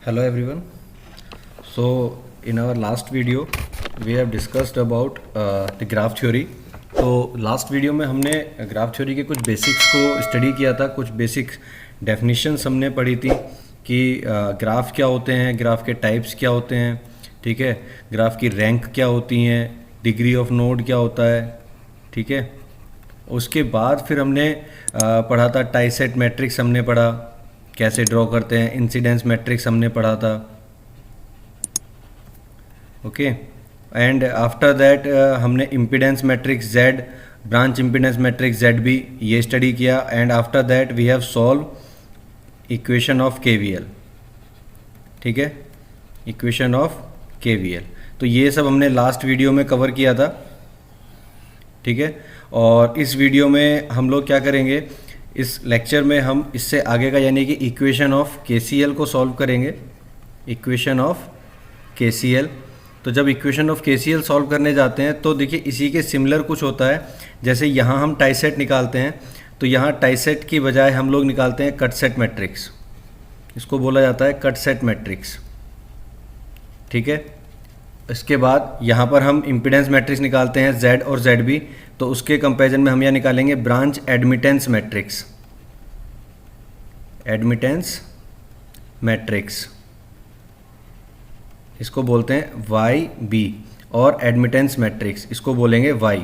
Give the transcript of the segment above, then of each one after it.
Hello everyone. So in our last video we have discussed about the graph theory. तो last video में हमने graph theory के कुछ basics को study किया था, कुछ बेसिक डेफिनेशंस हमने पढ़ी थी कि ग्राफ क्या होते हैं, ग्राफ के टाइप्स क्या होते हैं, ठीक है, ग्राफ की रैंक क्या होती हैं, डिग्री ऑफ नोड क्या होता है, ठीक है। उसके बाद फिर हमने पढ़ा था टाइसेट मैट्रिक्स, हमने पढ़ा कैसे ड्रॉ करते हैं, इंसिडेंस मैट्रिक्स हमने पढ़ा था, ओके। एंड आफ्टर दैट हमने impedance matrix Z, branch impedance matrix ZB ये स्टडी किया। And after that we have solve equation of KVL, ठीक है, इक्वेशन ऑफ KVL। तो ये सब हमने लास्ट वीडियो में कवर किया था, ठीक है। और इस वीडियो में हम लोग क्या करेंगे, इस लेक्चर में हम इससे आगे का यानी कि इक्वेशन ऑफ KCL को सॉल्व करेंगे, इक्वेशन ऑफ KCL। तो जब इक्वेशन ऑफ KCL सॉल्व करने जाते हैं तो देखिए इसी के सिमिलर कुछ होता है। जैसे यहाँ हम टाइसेट निकालते हैं तो यहाँ टाइसेट की बजाय हम लोग निकालते हैं कट सेट मैट्रिक्स, इसको बोला जाता है कट सेट मैट्रिक्स, ठीक है। इसके बाद यहाँ पर हम इम्पीडेंस मैट्रिक्स निकालते हैं Z और ZB, तो उसके कंपैरिजन में हम यहाँ निकालेंगे branch admittance matrix, admittance matrix, इसको बोलते हैं YB, और एडमिटेंस मैट्रिक्स इसको बोलेंगे Y।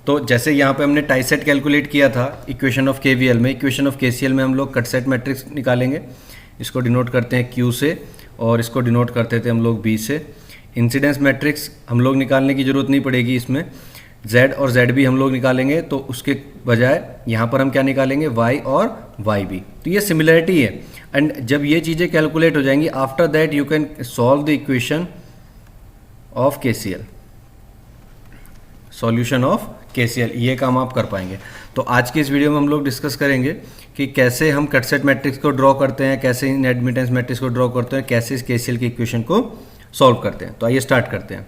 तो जैसे यहाँ पे हमने टाइसेट कैलकुलेट किया था इक्वेशन ऑफ KVL में, इक्वेशन ऑफ KCL में हम लोग कट सेट मैट्रिक्स निकालेंगे, इसको डिनोट करते हैं Q से और इसको डिनोट करते थे हम लोग B से। इंसिडेंस मैट्रिक्स हम लोग निकालने की ज़रूरत नहीं पड़ेगी, इसमें Z और ZB हम लोग निकालेंगे, तो उसके बजाय यहाँ पर हम क्या निकालेंगे Y और YB। तो ये सिमिलरिटी है। एंड जब ये चीज़ें कैलकुलेट हो जाएंगी, after that you can solve the equation of KCL, solution of KCL, ये काम आप कर पाएंगे। तो आज की इस वीडियो में हम लोग डिस्कस करेंगे कि कैसे हम कट सेट मैट्रिक्स को ड्रॉ करते हैं, कैसे इन एडमिटेंस मैट्रिक्स को ड्रॉ करते हैं, कैसे इस KCL की इक्वेशन को सॉल्व करते हैं। तो आइए स्टार्ट करते हैं।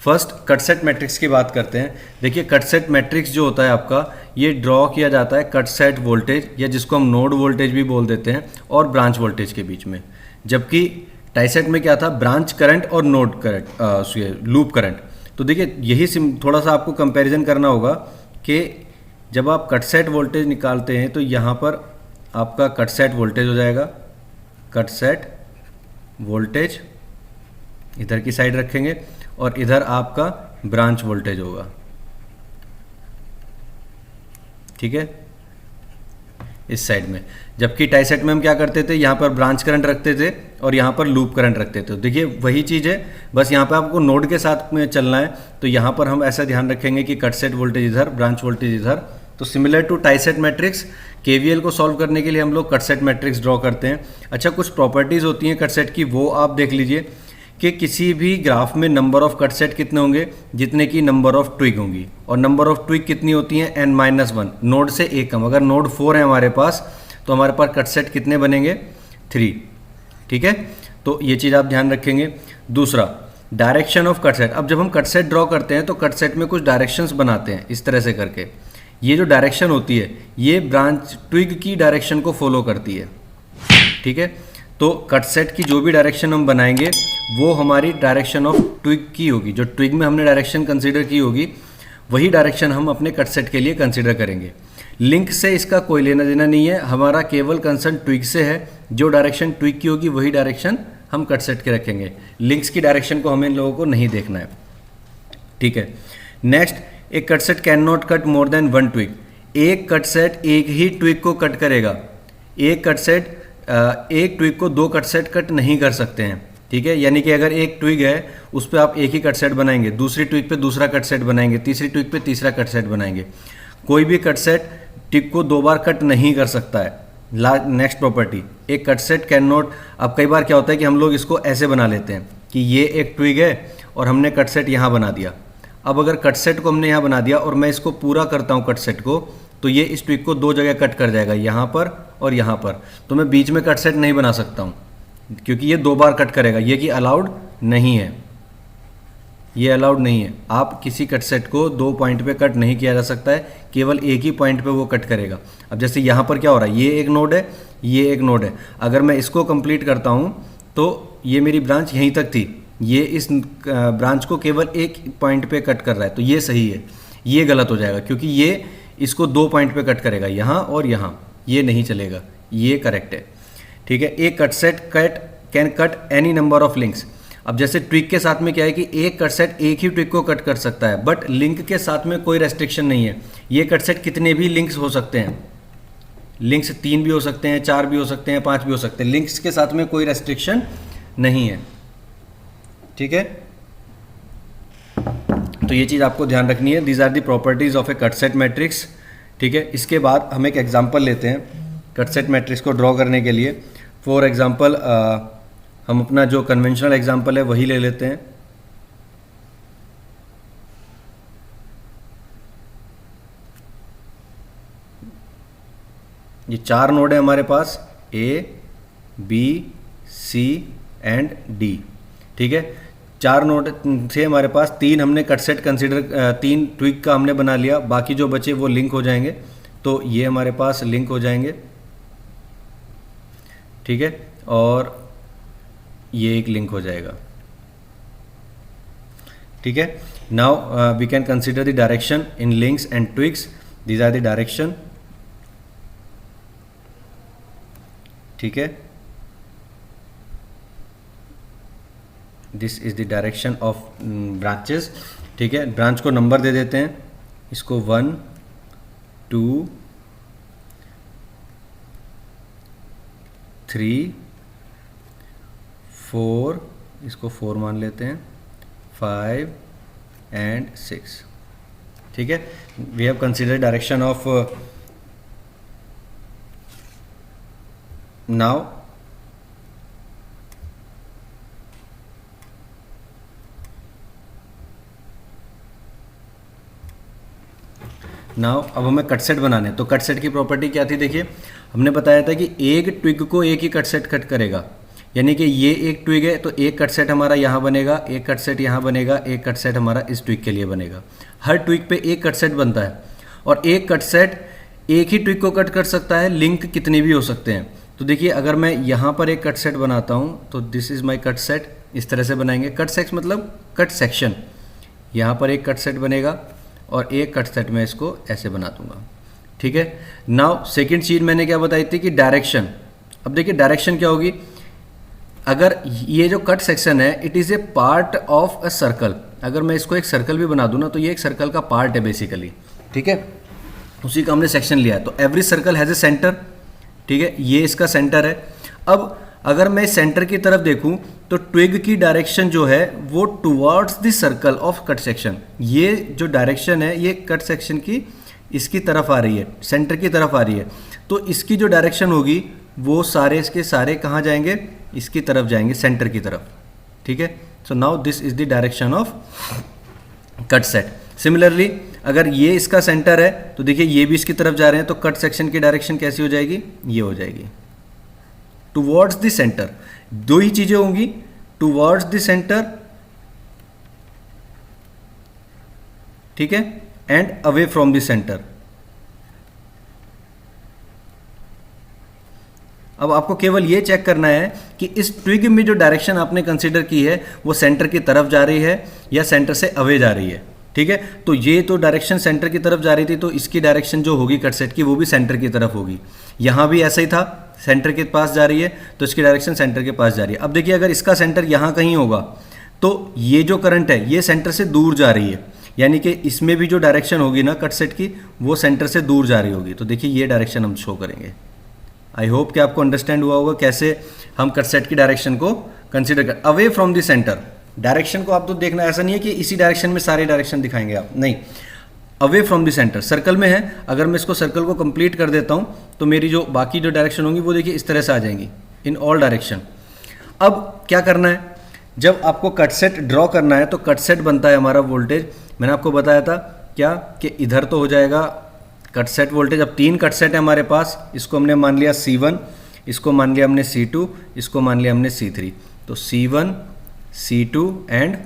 फर्स्ट कट सेट मैट्रिक्स की बात करते हैं। देखिए कट सेट मैट्रिक्स जो होता है आपका, ये ड्रॉ किया जाता है कट सेट वोल्टेज, या जिसको हम नोड वोल्टेज भी बोल देते हैं, और ब्रांच वोल्टेज के बीच में। जबकि टाइसेट में क्या था, ब्रांच करंट और नोड करंट, लूप करंट। तो देखिए यही थोड़ा सा आपको कंपैरिजन करना होगा कि जब आप कट सेट वोल्टेज निकालते हैं तो यहाँ पर आपका कट सेट वोल्टेज हो जाएगा, कट सेट वोल्टेज इधर की साइड रखेंगे, और इधर आपका ब्रांच वोल्टेज होगा, ठीक है, इस साइड में। जबकि टाइसेट में हम क्या करते थे, यहाँ पर ब्रांच करंट रखते थे और यहाँ पर लूप करंट रखते थे। देखिए वही चीज़ है, बस यहाँ पे आपको नोड के साथ में चलना है। तो यहाँ पर हम ऐसा ध्यान रखेंगे कि कट सेट वोल्टेज इधर, ब्रांच वोल्टेज इधर। तो सिमिलर टू टाइसेट मैट्रिक्स, KVL को सॉल्व करने के लिए हम लोग कट सेट मैट्रिक्स ड्रॉ करते हैं। अच्छा, कुछ प्रॉपर्टीज़ होती हैं कट सेट की, वो आप देख लीजिए कि किसी भी ग्राफ में नंबर ऑफ कट सेट कितने होंगे, जितने की नंबर ऑफ ट्विग होंगी। और नंबर ऑफ ट्विग कितनी होती हैं, n-1, नोड से एक कम। अगर नोड 4 है हमारे पास, तो हमारे पास कट सेट कितने बनेंगे, 3, ठीक है। तो ये चीज़ आप ध्यान रखेंगे। दूसरा, डायरेक्शन ऑफ कट सेट। अब जब हम कट सेट ड्रॉ करते हैं तो कट सेट में कुछ डायरेक्शंस बनाते हैं इस तरह से करके। ये जो डायरेक्शन होती है, ये ब्रांच ट्विग की डायरेक्शन को फॉलो करती है, ठीक है। तो कट सेट की जो भी डायरेक्शन हम बनाएंगे वो हमारी डायरेक्शन ऑफ ट्विग की होगी। जो ट्विग में हमने डायरेक्शन कंसीडर की होगी, वही डायरेक्शन हम अपने कट सेट के लिए कंसीडर करेंगे। लिंक से इसका कोई लेना देना नहीं है, हमारा केवल कंसर्न ट्विग से है। जो डायरेक्शन ट्विग की होगी वही डायरेक्शन हम कट सेट के रखेंगे। लिंक्स की डायरेक्शन को हमें इन लोगों को नहीं देखना है, ठीक है। नेक्स्ट, एक cut set can not cut more than 1 twig. एक कट सेट एक ही ट्विग को कट करेगा। एक कट सेट एक ट्विग को 2 कट सेट कट नहीं कर सकते हैं, ठीक है। यानी कि अगर एक ट्विग है उस पर आप एक ही कट सेट बनाएंगे, दूसरी ट्विग पे दूसरा कट सेट बनाएंगे, तीसरी ट्विग पे तीसरा कट सेट बनाएंगे। कोई भी कट सेट ट्विग को 2 बार कट नहीं कर सकता है। नेक्स्ट प्रॉपर्टी, एक कट सेट कैन नॉट। अब कई बार क्या होता है कि हम लोग इसको ऐसे बना लेते हैं कि ये एक ट्विग है और हमने कट सेट यहाँ बना दिया। अब अगर कट सेट को हमने यहाँ बना दिया और मैं इसको पूरा करता हूँ कट सेट को, तो ये इस ट्विग को 2 जगह कट कर जाएगा, यहाँ पर और यहाँ पर। तो मैं बीच में कट सेट नहीं बना सकता हूँ क्योंकि ये 2 बार कट करेगा, ये कि अलाउड नहीं है, ये अलाउड नहीं है। आप किसी कट सेट को 2 पॉइंट पे कट नहीं किया जा सकता है, केवल एक ही पॉइंट पे वो कट करेगा। अब जैसे यहाँ पर क्या हो रहा है, ये एक नोड है, ये एक नोड है। अगर मैं इसको कंप्लीट करता हूँ तो ये मेरी ब्रांच यहीं तक थी, ये इस ब्रांच को केवल एक पॉइंट पे कट कर रहा है, तो ये सही है। ये गलत हो जाएगा क्योंकि ये इसको 2 पॉइंट पे कट करेगा, यहाँ और यहाँ, ये नहीं चलेगा, ये करेक्ट है। ठीक है, एक cut set can cut any number of links. अब जैसे ट्विक के साथ में क्या है कि एक कट सेट एक ही ट्विक को कट कर सकता है, बट लिंक के साथ में कोई रेस्ट्रिक्शन नहीं है। ये कट सेट कितने भी लिंक्स हो सकते हैं, लिंक्स 3 भी हो सकते हैं, 4 भी हो सकते हैं, 5 भी हो सकते हैं, लिंक्स के साथ में कोई रेस्ट्रिक्शन नहीं है। ठीक है, तो ये चीज़ आपको ध्यान रखनी है। These are the properties of a cut set matrix. ठीक है, इसके बाद हम एक एग्जांपल लेते हैं कट सेट मैट्रिक्स को ड्रॉ करने के लिए। फॉर एग्जांपल हम अपना जो कन्वेंशनल एग्जांपल है वही ले लेते हैं। ये 4 नोड है हमारे पास, A, B, C and D। ठीक है, 4 नोड थे हमारे पास, 3 हमने कट सेट कंसिडर 3 ट्विक का हमने बना लिया, बाकी जो बचे वो लिंक हो जाएंगे, तो ये हमारे पास लिंक हो जाएंगे। ठीक है, और ये एक लिंक हो जाएगा। ठीक है, now we can consider the direction in links and twigs. These are the direction. ठीक है, this is the direction of branches. ठीक है, ब्रांच को नंबर दे देते हैं, इसको 1, 2, 3, 4, इसको 4 मान लेते हैं, 5 एंड 6। ठीक है, we have consider direction of now अब हमें कट सेट बनाने हैं। तो कट सेट की प्रॉपर्टी क्या थी, देखिए हमने बताया था कि एक ट्विग को एक ही कट सेट कट करेगा, यानी कि ये एक ट्विग है तो एक कट सेट हमारा यहाँ बनेगा, एक कट सेट यहाँ बनेगा, एक कट सेट हमारा इस ट्विग के लिए बनेगा। हर ट्विग पे एक कट सेट बनता है, और एक कट सेट एक ही ट्विग को कट कर सकता है, लिंक कितने भी हो सकते हैं। तो देखिए अगर मैं यहाँ पर एक कट सेट बनाता हूँ तो this is my cut set, इस तरह से बनाएंगे। कट सेट मतलब कट सेक्शन, यहाँ पर एक कट सेट बनेगा और एक कट सेट में इसको ऐसे बना दूंगा। ठीक है, नाउ सेकंड चीज़ मैंने क्या बताई थी कि डायरेक्शन। अब देखिए डायरेक्शन क्या होगी, अगर ये जो कट सेक्शन है it is a part of a circle, अगर मैं इसको एक सर्कल भी बना दूँ ना तो ये एक सर्कल का पार्ट है बेसिकली। ठीक है, उसी का हमने सेक्शन लिया है। तो every circle has a centre. ठीक है, ये इसका सेंटर है। अब अगर मैं सेंटर की तरफ देखूं तो ट्विग की डायरेक्शन जो है वो towards the circle of cut section, ये जो डायरेक्शन है ये कट सेक्शन की इसकी तरफ आ रही है, सेंटर की तरफ आ रही है। तो इसकी जो डायरेक्शन होगी वो सारे इसके सारे कहाँ जाएंगे, इसकी तरफ जाएंगे, सेंटर की तरफ। ठीक है, so now this is the direction of cut set. Similarly अगर ये इसका सेंटर है तो देखिए ये भी इसकी तरफ जा रहे हैं, तो कट सेक्शन की डायरेक्शन कैसी हो जाएगी, ये हो जाएगी टुवर्ड्स द सेंटर। दो ही चीजें होंगी, टुवर्ड्स द सेंटर, ठीक है, and away from the centre. अब आपको केवल ये चेक करना है कि इस ट्विग में जो डायरेक्शन आपने कंसीडर की है वो सेंटर की तरफ जा रही है या सेंटर से अवे जा रही है। ठीक है, तो ये तो डायरेक्शन सेंटर की तरफ जा रही थी, तो इसकी डायरेक्शन जो होगी कट सेट की वो भी सेंटर की तरफ होगी। यहाँ भी ऐसा ही था, सेंटर के पास जा रही है तो इसकी डायरेक्शन सेंटर के पास जा रही है। अब देखिए अगर इसका सेंटर यहाँ कहीं होगा तो ये जो करंट है ये सेंटर से दूर जा रही है, यानी कि इसमें भी जो डायरेक्शन होगी ना कट सेट की वो सेंटर से दूर जा रही होगी। तो देखिए ये डायरेक्शन हम शो करेंगे। आई होप कि आपको अंडरस्टैंड हुआ होगा कैसे हम कट सेट की डायरेक्शन को कंसीडर कर। Away from the centre direction को आप तो देखना, ऐसा नहीं है कि इसी डायरेक्शन में सारे डायरेक्शन दिखाएंगे आप, नहीं, away from the centre. Circle में है, अगर मैं इसको सर्कल को कंप्लीट कर देता हूं तो मेरी जो बाकी जो डायरेक्शन होंगी वो देखिए इस तरह से आ जाएंगी, इन ऑल डायरेक्शन। अब क्या करना है, जब आपको कट सेट ड्रॉ करना है तो कट सेट बनता है हमारा वोल्टेज। मैंने आपको बताया था क्या कि इधर तो हो जाएगा कट सेट वोल्टेज। अब 3 कट सेट है हमारे पास, इसको हमने मान लिया C1, इसको मान लिया हमने C2, इसको मान लिया हमने C3। तो C1, C2 एंड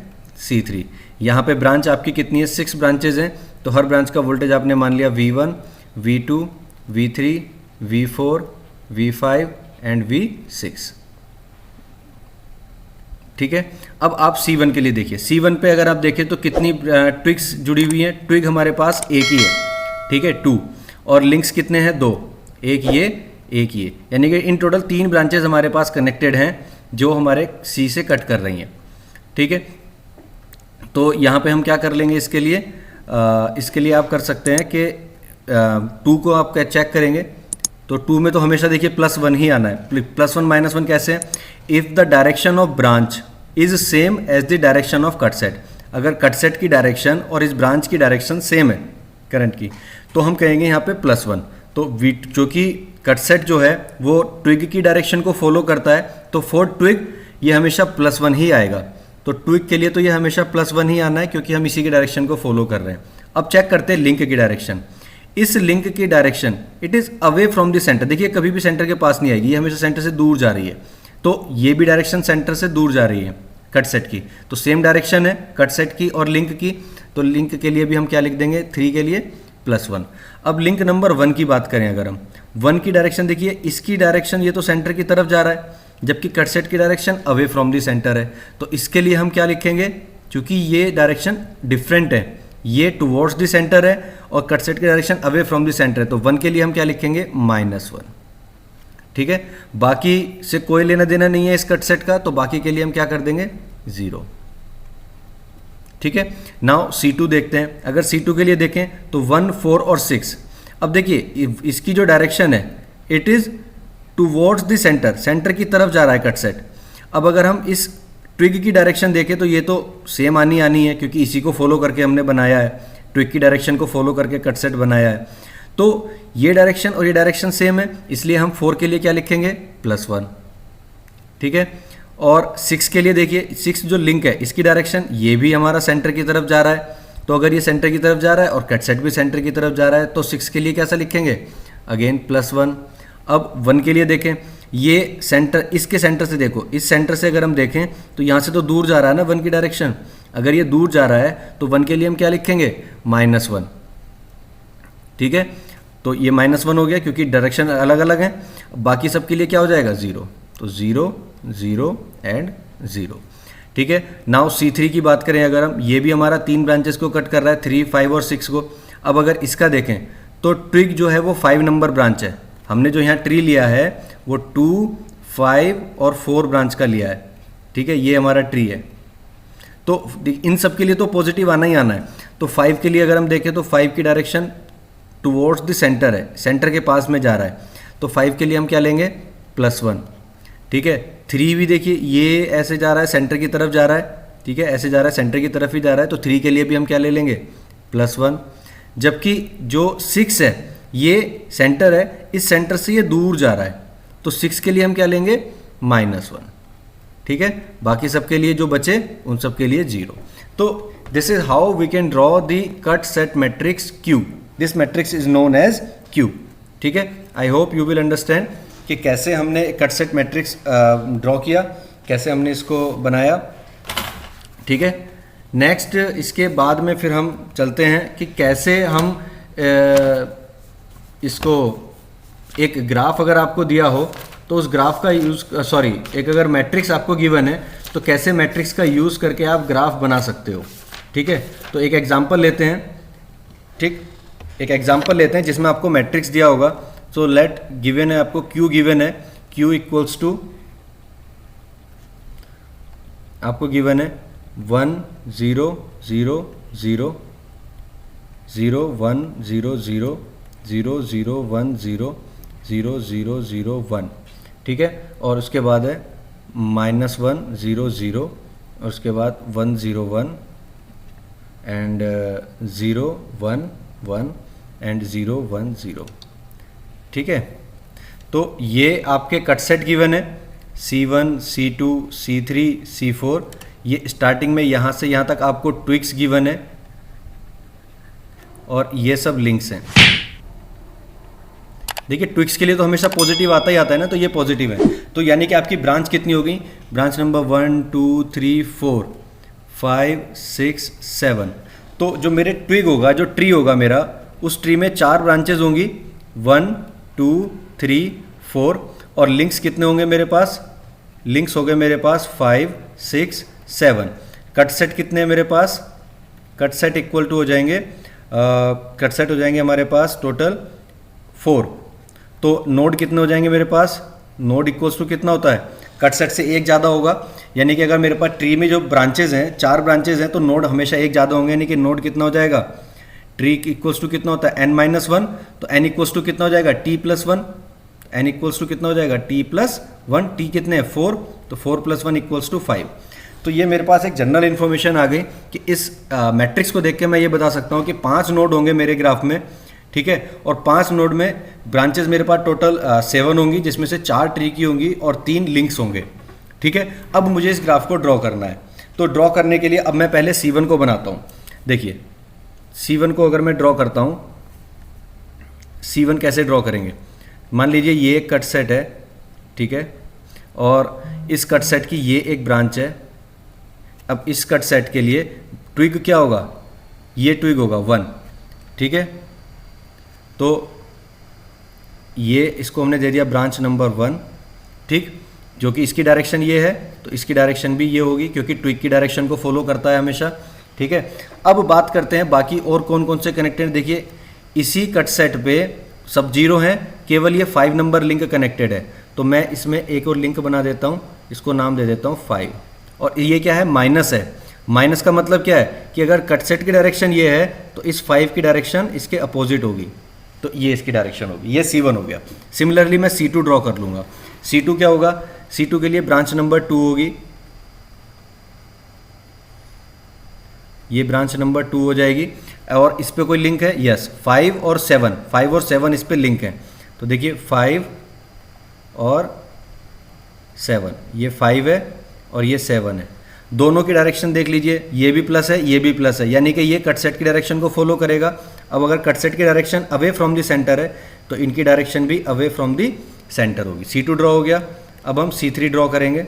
C3। यहाँ पे ब्रांच आपकी कितनी है, 6 ब्रांचेज हैं, तो हर ब्रांच का वोल्टेज आपने मान लिया V1, V2, V3, V4, V5 and V6। ठीक है। अब आप C1 के लिए देखिए, C1 पे अगर आप देखें तो कितनी ट्विग्स जुड़ी हुई हैं, ट्विग हमारे पास एक ही है, ठीक है 2, और लिंक्स कितने हैं 2, एक ये, यानी कि इन टोटल 3 ब्रांचेज हमारे पास कनेक्टेड हैं जो हमारे C से कट कर रही हैं, ठीक है। तो यहाँ पे हम क्या कर लेंगे इसके लिए आप कर सकते हैं कि 2 को आप चेक करेंगे तो 2 में तो हमेशा देखिए +1 ही आना है। +1 -1 कैसे है, if the direction of branch is same as the direction of cut set, अगर कट सेट की डायरेक्शन और इस ब्रांच की डायरेक्शन सेम है करंट की, तो हम कहेंगे यहाँ पे +1। तो चूँकि कट सेट जो है वो ट्विग की डायरेक्शन को फॉलो करता है, तो फॉर ट्विग ये हमेशा +1 ही आएगा। तो ट्विग के लिए तो ये हमेशा +1 ही आना है क्योंकि हम इसी की डायरेक्शन को फॉलो कर रहे हैं। अब चेक करते हैं लिंक की डायरेक्शन। इस लिंक की direction it is away from the centre, देखिए कभी भी सेंटर के पास नहीं आएगी, ये हमेशा सेंटर से दूर जा रही है। तो ये भी डायरेक्शन सेंटर से दूर जा रही है कट सेट की, तो सेम डायरेक्शन है कट सेट की और लिंक की। तो लिंक के लिए भी हम क्या लिख देंगे, 3 के लिए +1। अब लिंक नंबर 1 की बात करें, अगर हम 1 की डायरेक्शन देखिए, इसकी डायरेक्शन ये तो सेंटर की तरफ जा रहा है, जबकि कट सेट की direction away from the centre है। तो इसके लिए हम क्या लिखेंगे, क्योंकि ये डायरेक्शन डिफरेंट है, ये टुवर्ड्स द सेंटर है और कट सेट की direction away from the centre है, तो 1 के लिए हम क्या लिखेंगे -1, ठीक है। बाकी से कोई लेना देना नहीं है इस कट सेट का, तो बाकी के लिए हम क्या कर देंगे 0, ठीक है। नाउ C2 देखते हैं, अगर C2 के लिए देखें तो 1, 4 और 6। अब देखिए इसकी जो डायरेक्शन है it is towards the centre, centre की तरफ जा रहा है कट सेट। अब अगर हम इस ट्विग की डायरेक्शन देखें तो ये तो सेम आनी है क्योंकि इसी को फॉलो करके हमने बनाया है, ट्विग की डायरेक्शन को फॉलो करके कट सेट बनाया है। तो ये डायरेक्शन और ये डायरेक्शन सेम है, इसलिए हम 4 के लिए क्या लिखेंगे +1, ठीक है। और 6 के लिए देखिए, 6 जो लिंक है इसकी डायरेक्शन ये भी हमारा सेंटर की तरफ जा रहा है, तो अगर ये सेंटर की तरफ जा रहा है और कट सेट भी सेंटर की तरफ जा रहा है तो 6 के लिए कैसा लिखेंगे, अगेन +1। अब 1 के लिए देखें, ये सेंटर, इसके सेंटर से देखो, इस सेंटर से अगर हम देखें तो यहाँ से तो दूर जा रहा है ना 1 की डायरेक्शन, अगर ये दूर जा रहा है तो 1 के लिए हम क्या लिखेंगे -1, ठीक है। तो ये -1 हो गया क्योंकि डायरेक्शन अलग अलग है। बाकी सब के लिए क्या हो जाएगा 0, तो 0, 0 एंड 0, ठीक है। नाउ C3 की बात करें अगर हम, ये भी हमारा 3 ब्रांचेस को कट कर रहा है, 3, 5 और 6 को। अब अगर इसका देखें तो ट्विग जो है वो 5 नंबर ब्रांच है, हमने जो यहाँ ट्री लिया है वो 2, 5 और 4 ब्रांच का लिया है, ठीक है, ये हमारा ट्री है। तो इन सब के लिए तो पॉजिटिव आना ही आना है। तो 5 के लिए अगर हम देखें तो 5 की डायरेक्शन टुवर्ड्स द सेंटर है, सेंटर के पास में जा रहा है, तो 5 के लिए हम क्या लेंगे +1, ठीक है। 3 भी देखिए ये ऐसे जा रहा है, सेंटर की तरफ जा रहा है, ठीक है, ऐसे जा रहा है, सेंटर की तरफ ही जा रहा है, तो 3 के लिए भी हम क्या ले लेंगे +1। जबकि जो 6 है ये सेंटर है, इस सेंटर से ये दूर जा रहा है, तो 6 के लिए हम क्या लेंगे -1, ठीक है। बाकी सबके लिए जो बचे उन सब के लिए 0। तो this is how we can draw the cut set matrix Q। This matrix is known as Q, ठीक है। I hope you will understand कि कैसे हमने कट सेट मैट्रिक्स ड्रॉ किया, कैसे हमने इसको बनाया, ठीक है। नेक्स्ट इसके बाद में फिर हम चलते हैं कि कैसे हम इसको, एक ग्राफ अगर आपको दिया हो तो उस ग्राफ का यूज़, एक अगर मैट्रिक्स आपको गिवन है तो कैसे मैट्रिक्स का यूज़ करके आप ग्राफ बना सकते हो, ठीक है। तो एक एग्जांपल लेते हैं, ठीक, एक एग्जांपल लेते हैं जिसमें आपको मैट्रिक्स दिया होगा। सो लेट गिवन है आपको Q गिवन है, Q इक्वल्स टू, आपको गिवन है 1 0 0 0 0 1 0 0 0 0 1 0 0 0 0 1, ठीक है। और उसके बाद है -1 0 0 और उसके बाद 1 0 1 एंड 0 1 1 एंड 0 1 0, ठीक है। तो ये आपके कट सेट गिवन है C1 C2 C3 C4, ये स्टार्टिंग में यहाँ से यहाँ तक आपको ट्विग्स गिवन है और ये सब लिंक्स हैं। देखिए ट्विग्स के लिए तो हमेशा पॉजिटिव आता ही आता है ना, तो ये पॉजिटिव है, तो यानी कि आपकी ब्रांच कितनी हो गई, ब्रांच नंबर 1 2 3 4 5 6 7। तो जो मेरे ट्विग होगा, जो ट्री होगा मेरा, उस ट्री में 4 ब्रांचेज होंगी, 1 2 3 4, और लिंक्स कितने होंगे मेरे पास लिंक्स हो गए मेरे पास 5, 6, 7। कट सेट कितने हैं मेरे पास? कट सेट इक्वल टू हो जाएंगे कट सेट हो जाएंगे हमारे पास टोटल 4। तो नोड कितने हो जाएंगे मेरे पास? नोड इक्वल्स टू कितना होता है? कट सेट से एक ज़्यादा होगा, यानी कि अगर मेरे पास ट्री में जो ब्रांचेज हैं 4 ब्रांचेज हैं तो नोड हमेशा एक ज़्यादा होंगे, यानी कि नोड कितना हो जाएगा? ट्री इक्वल्स टू कितना होता है? n-1। तो n इक्वल्स टू कितना हो जाएगा? t+1। n इक्वल्स टू कितना हो जाएगा? t+1। t कितने हैं? 4। तो 4 + 1 इक्वल्स टू 5। तो ये मेरे पास एक जनरल इन्फॉर्मेशन आ गई कि इस मैट्रिक्स को देख के मैं ये बता सकता हूँ कि 5 नोड होंगे मेरे ग्राफ में, ठीक है, और 5 नोड में ब्रांचेस मेरे पास टोटल 7 होंगी, जिसमें से 4 ट्री की होंगी और 3 लिंक्स होंगे, ठीक है। अब मुझे इस ग्राफ को ड्रॉ करना है, तो ड्रॉ करने के लिए अब मैं पहले C1 को बनाता हूँ। देखिए C1 को अगर मैं ड्रॉ करता हूँ, C1 कैसे ड्रॉ करेंगे? मान लीजिए ये एक कट सेट है, ठीक है, और इस कट सेट की ये एक ब्रांच है। अब इस कट सेट के लिए ट्विग क्या होगा? ये ट्विग होगा 1, ठीक है। तो ये इसको हमने दे दिया ब्रांच नंबर 1, ठीक, जो कि इसकी डायरेक्शन ये है, तो इसकी डायरेक्शन भी ये होगी क्योंकि ट्विग की डायरेक्शन को फॉलो करता है हमेशा, ठीक है। अब बात करते हैं बाकी और कौन कौन से कनेक्टेड। देखिए इसी कट सेट पे सब 0 हैं, केवल ये 5 नंबर लिंक कनेक्टेड है, तो मैं इसमें एक और लिंक बना देता हूँ, इसको नाम दे देता हूँ 5। और ये क्या है? माइनस है। माइनस का मतलब क्या है कि अगर कट सेट की डायरेक्शन ये है तो इस 5 की डायरेक्शन इसके अपोजिट होगी, तो ये इसकी डायरेक्शन होगी। ये C1 हो गया। सिमिलरली मैं C2 ड्रॉ कर लूँगा। C2 क्या होगा? C2 के लिए ब्रांच नंबर 2 होगी, ये ब्रांच नंबर 2 हो जाएगी। और इस पे कोई लिंक है? यस, 5 और 7 इस पे लिंक है। तो देखिए 5 और 7, ये 5 है और ये 7 है। दोनों की डायरेक्शन देख लीजिए, ये भी प्लस है, ये भी प्लस है, यानी कि ये कट सेट की डायरेक्शन को फॉलो करेगा। अब अगर कट सेट की direction away from the centre है तो इनकी डायरेक्शन भी अवे फ्रॉम द सेंटर होगी। C2 ड्रॉ हो गया। अब हम C3 ड्रॉ करेंगे।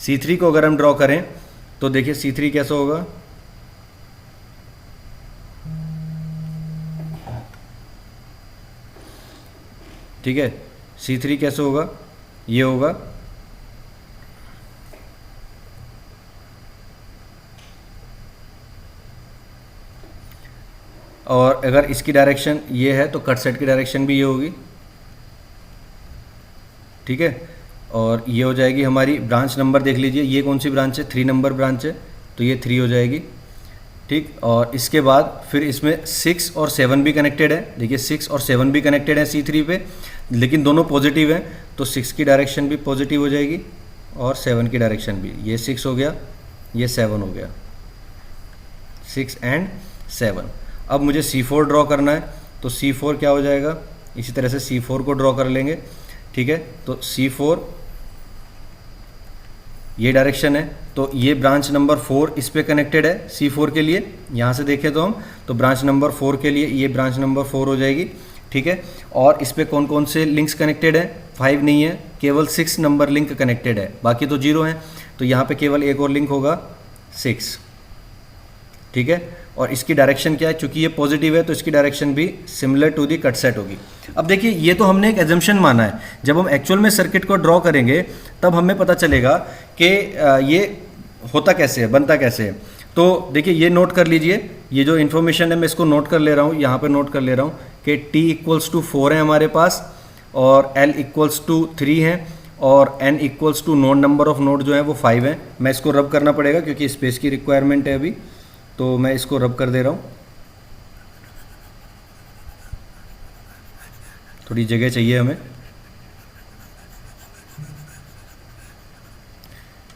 C3 को अगर हम ड्रॉ करें तो देखिए C3 कैसा होगा? ठीक है, C3 कैसे होगा? ये होगा और अगर इसकी डायरेक्शन ये है तो कट सेट की डायरेक्शन भी ये होगी, ठीक है। और ये हो जाएगी हमारी ब्रांच नंबर, देख लीजिए ये कौन सी ब्रांच है? 3 नंबर ब्रांच है, तो ये 3 हो जाएगी, ठीक। और इसके बाद फिर इसमें 6 और 7 भी कनेक्टेड है। देखिए 6 और 7 भी कनेक्टेड है C3 पे, लेकिन दोनों पॉजिटिव हैं, तो 6 की डायरेक्शन भी पॉजिटिव हो जाएगी और 7 की डायरेक्शन भी। ये 6 हो गया, ये 7 हो गया, 6 एंड 7। अब मुझे C4 ड्रॉ करना है, तो C4 क्या हो जाएगा? इसी तरह से C4 को ड्रॉ कर लेंगे, ठीक है। तो C4 ये डायरेक्शन है, तो ये ब्रांच नंबर 4 इस पे कनेक्टेड है C4 के लिए। यहाँ से देखें तो हम, तो ब्रांच नंबर 4 के लिए ये ब्रांच नंबर 4 हो जाएगी, ठीक है। और इस पे कौन कौन से लिंक्स कनेक्टेड है? 5 नहीं है, केवल 6 नंबर लिंक कनेक्टेड है, बाकी तो 0 हैं। तो यहाँ पे केवल एक और लिंक होगा 6, ठीक है। और इसकी डायरेक्शन क्या है? चूंकि ये पॉजिटिव है तो इसकी डायरेक्शन भी similar to the cut set होगी। अब देखिए ये तो हमने एक एजम्पशन माना है, जब हम एक्चुअल में सर्किट को ड्रॉ करेंगे तब हमें पता चलेगा कि ये होता कैसे है, बनता कैसे है। तो देखिए ये नोट कर लीजिए, ये जो इन्फॉर्मेशन है मैं इसको नोट कर ले रहा हूँ, यहाँ पर नोट कर ले रहा हूँ कि T = 4 है हमारे पास, और L = 3 है, और N = node number of node जो है वो 5 है। मैं इसको रब करना पड़ेगा क्योंकि स्पेस की रिक्वायरमेंट है अभी, तो मैं इसको रब कर दे रहा हूँ, थोड़ी जगह चाहिए हमें,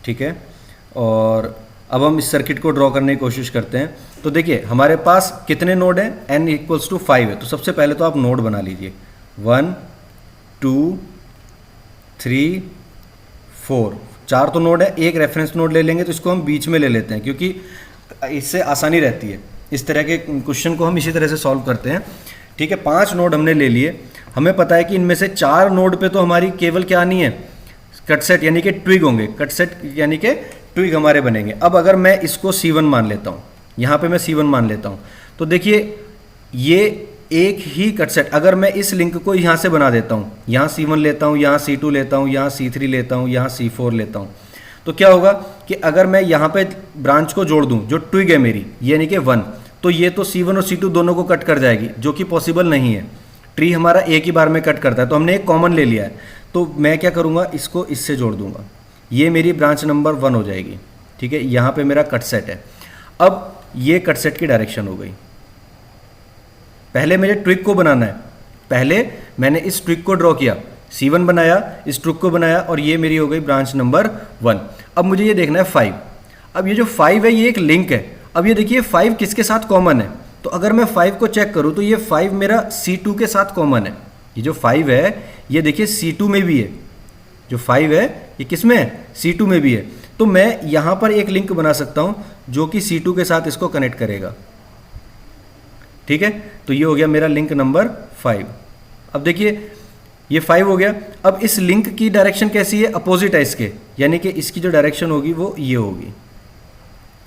ठीक है। और अब हम इस सर्किट को ड्रॉ करने की कोशिश करते हैं। तो देखिए हमारे पास कितने नोड हैं? N = 5 है, तो सबसे पहले तो आप नोड बना लीजिए। 1 2 3 4, 4 तो नोड है, एक रेफरेंस नोड ले लेंगे, तो इसको हम बीच में ले लेते हैं क्योंकि इससे आसानी रहती है। इस तरह के क्वेश्चन को हम इसी तरह से सॉल्व करते हैं, ठीक है। 5 नोड हमने ले लिए। हमें पता है कि इनमें से 4 नोड पे तो हमारी केवल क्या नहीं है? कट सेट यानी कि ट्विग होंगे, कट सेट यानी कि ट्विग हमारे बनेंगे। अब अगर मैं इसको C1 मान लेता हूँ, यहाँ पे मैं C1 मान लेता हूँ, तो देखिए ये एक ही कट सेट, अगर मैं इस लिंक को यहाँ से बना देता हूँ, यहाँ C1 लेता हूँ, यहाँ C2 लेता हूँ, यहाँ C3 लेता हूँ, यहाँ C4 लेता हूँ, तो क्या होगा कि अगर मैं यहाँ पे ब्रांच को जोड़ दूँ जो ट्विग है मेरी, यानी कि 1, तो ये तो C1 और C2 दोनों को कट कर जाएगी, जो कि पॉसिबल नहीं है। ट्री हमारा एक ही बार में कट करता है, तो हमने एक कॉमन ले लिया है, तो मैं क्या करूँगा, इसको इससे जोड़ दूंगा, ये मेरी ब्रांच नंबर 1 हो जाएगी। ठीक है, यहाँ पे मेरा कट सेट है। अब ये कट सेट की डायरेक्शन हो गई। पहले मुझे ट्विग को बनाना है, पहले मैंने इस ट्विग को ड्रॉ किया, C1 बनाया, इस ट्विग को बनाया, और ये मेरी हो गई ब्रांच नंबर 1। अब मुझे ये देखना है 5। अब ये जो 5 है ये एक लिंक है। अब ये देखिए 5 किसके साथ कॉमन है, तो अगर मैं 5 को चेक करूं तो ये 5 मेरा C2 के साथ कॉमन है। ये जो 5 है ये देखिए C2 में भी है, जो 5 है ये किस में है, C2 में भी है। तो मैं यहाँ पर एक लिंक बना सकता हूँ जो कि C2 के साथ इसको कनेक्ट करेगा। ठीक है, तो ये हो गया मेरा लिंक नंबर 5। अब देखिए ये 5 हो गया। अब इस लिंक की डायरेक्शन कैसी है, अपोजिट है इसके, यानी कि इसकी जो डायरेक्शन होगी वो ये होगी।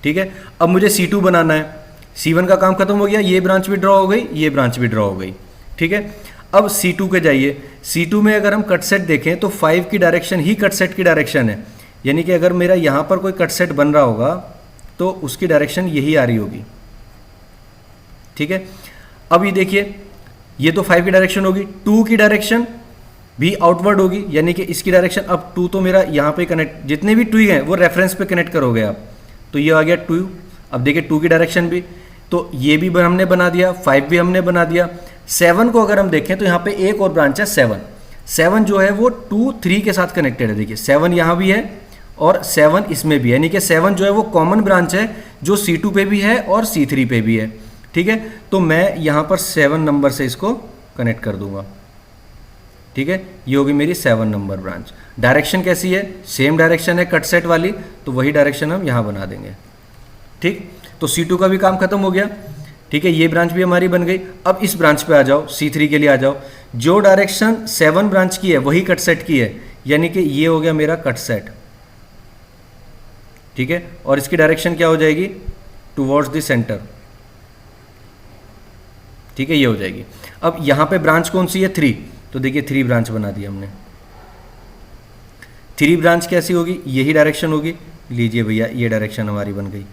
ठीक है, अब मुझे C2 बनाना है, C1 का काम खत्म हो गया, ये ब्रांच भी ड्रॉ हो गई, ये ब्रांच भी ड्रॉ हो गई। ठीक है, अब C2 के जाइए, C2 में अगर हम कट सेट देखें तो 5 की डायरेक्शन ही कट सेट की डायरेक्शन है, यानी कि अगर मेरा यहाँ पर कोई कट सेट बन रहा होगा तो उसकी डायरेक्शन यही आ रही होगी। ठीक है, अब ये देखिए ये तो 5 की डायरेक्शन होगी, 2 की डायरेक्शन भी आउटवर्ड होगी, यानी कि इसकी डायरेक्शन, अब 2 तो मेरा यहाँ पे कनेक्ट, जितने भी ट्विग हैं वो रेफरेंस पे कनेक्ट करोगे आप, तो ये आ गया 2। अब देखिए 2 की डायरेक्शन भी, तो ये भी हमने बना दिया, 5 भी हमने बना दिया। 7 को अगर हम देखें तो यहाँ पे एक और ब्रांच है 7 जो है वो 2, 3 के साथ कनेक्टेड है। देखिए 7 यहाँ भी है और 7 इसमें भी है, यानी कि 7 जो है वो कॉमन ब्रांच है जो C2 पे भी है और C3 पे भी है। ठीक है, तो मैं यहाँ पर 7 नंबर से इसको कनेक्ट कर दूंगा। ठीक है, ये होगी मेरी 7 नंबर ब्रांच। डायरेक्शन कैसी है, सेम डायरेक्शन है कट सेट वाली, तो वही डायरेक्शन हम यहाँ बना देंगे। ठीक, तो C2 का भी काम खत्म हो गया। ठीक है, ये ब्रांच भी हमारी बन गई। अब इस ब्रांच पे आ जाओ, C3 के लिए आ जाओ, जो डायरेक्शन 7 ब्रांच की है वही कट सेट की है, यानी कि ये हो गया मेरा कट सेट। ठीक है, और इसकी डायरेक्शन क्या हो जाएगी, टुवर्ड्स द सेंटर। ठीक है, ये हो जाएगी। अब यहाँ पे ब्रांच कौन सी है, 3, तो देखिए 3 ब्रांच बना दी हमने। 3 ब्रांच कैसी होगी, यही डायरेक्शन होगी। लीजिए भैया ये डायरेक्शन हमारी बन गई,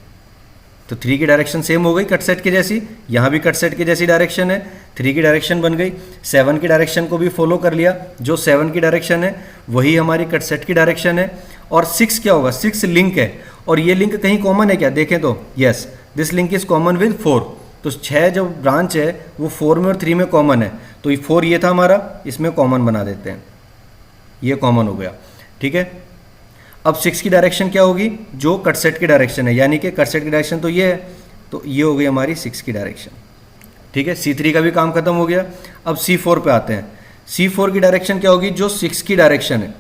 तो 3 की डायरेक्शन सेम हो गई कट सेट के जैसी, यहाँ भी कट सेट के जैसी डायरेक्शन है, 3 की डायरेक्शन बन गई। 7 की डायरेक्शन को भी फॉलो कर लिया, जो 7 की डायरेक्शन है वही हमारी कट सेट की डायरेक्शन है। और 6 क्या होगा, 6 लिंक है, और ये लिंक कहीं कॉमन है क्या, देखें तो yes, this link is common with 4। तो 6 जो ब्रांच है वो 4 में और 3 में कॉमन है, तो ये 4 ये था हमारा, इसमें कॉमन बना देते हैं, ये कॉमन हो गया। ठीक है, अब 6 की डायरेक्शन क्या होगी, जो कट सेट की डायरेक्शन है, यानी कि कट सेट की डायरेक्शन तो ये है, तो ये हो गई हमारी 6 की डायरेक्शन। ठीक है, C3 का भी काम खत्म हो गया। अब C4 पे आते हैं। C4 की डायरेक्शन क्या होगी, जो 6 की डायरेक्शन है,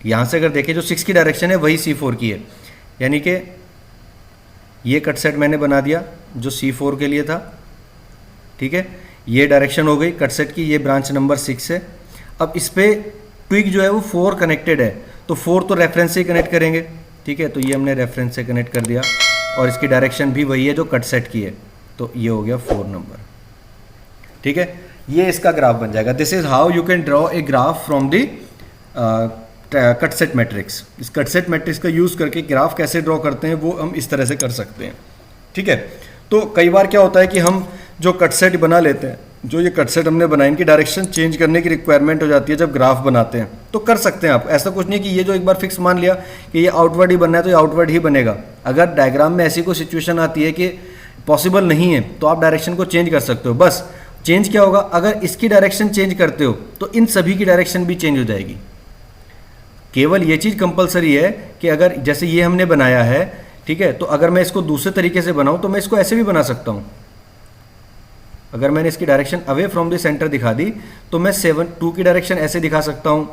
यहाँ से अगर देखें जो 6 की डायरेक्शन है वही C4 की है, यानी कि ये कट सेट मैंने बना दिया जो C4 के लिए था। ठीक है, ये डायरेक्शन हो गई कट सेट की, ये ब्रांच नंबर 6 है। अब इस पे ट्विग जो है वो 4 कनेक्टेड है, तो 4 तो रेफरेंस से कनेक्ट करेंगे। ठीक है, तो ये हमने रेफरेंस से कनेक्ट कर दिया, और इसकी डायरेक्शन भी वही है जो कट सेट की है, तो ये हो गया 4 नंबर। ठीक है, ये इसका ग्राफ बन जाएगा। This is how you can draw a graph from the cut set matrix. इस कट सेट मैट्रिक्स का यूज़ करके ग्राफ कैसे ड्रॉ करते हैं वो हम इस तरह से कर सकते हैं। ठीक है, तो कई बार क्या होता है कि हम जो कट सेट बना लेते हैं, जो ये कट सेट हमने बनाए, इनकी डायरेक्शन चेंज करने की रिक्वायरमेंट हो जाती है जब ग्राफ बनाते हैं, तो कर सकते हैं आप। ऐसा कुछ नहीं कि ये जो एक बार फिक्स मान लिया कि ये आउटवर्ड ही बनना है तो ये आउटवर्ड ही बनेगा। अगर डायग्राम में ऐसी कोई सिचुएशन आती है कि पॉसिबल नहीं है तो आप डायरेक्शन को चेंज कर सकते हो। बस चेंज क्या होगा, अगर इसकी डायरेक्शन चेंज करते हो तो इन सभी की डायरेक्शन भी चेंज हो जाएगी। केवल ये चीज़ कंपलसरी है कि अगर जैसे ये हमने बनाया है, ठीक है, तो अगर मैं इसको दूसरे तरीके से बनाऊं तो मैं इसको ऐसे भी बना सकता हूं। अगर मैंने इसकी direction away from the centre दिखा दी तो मैं 2 की डायरेक्शन ऐसे दिखा सकता हूं।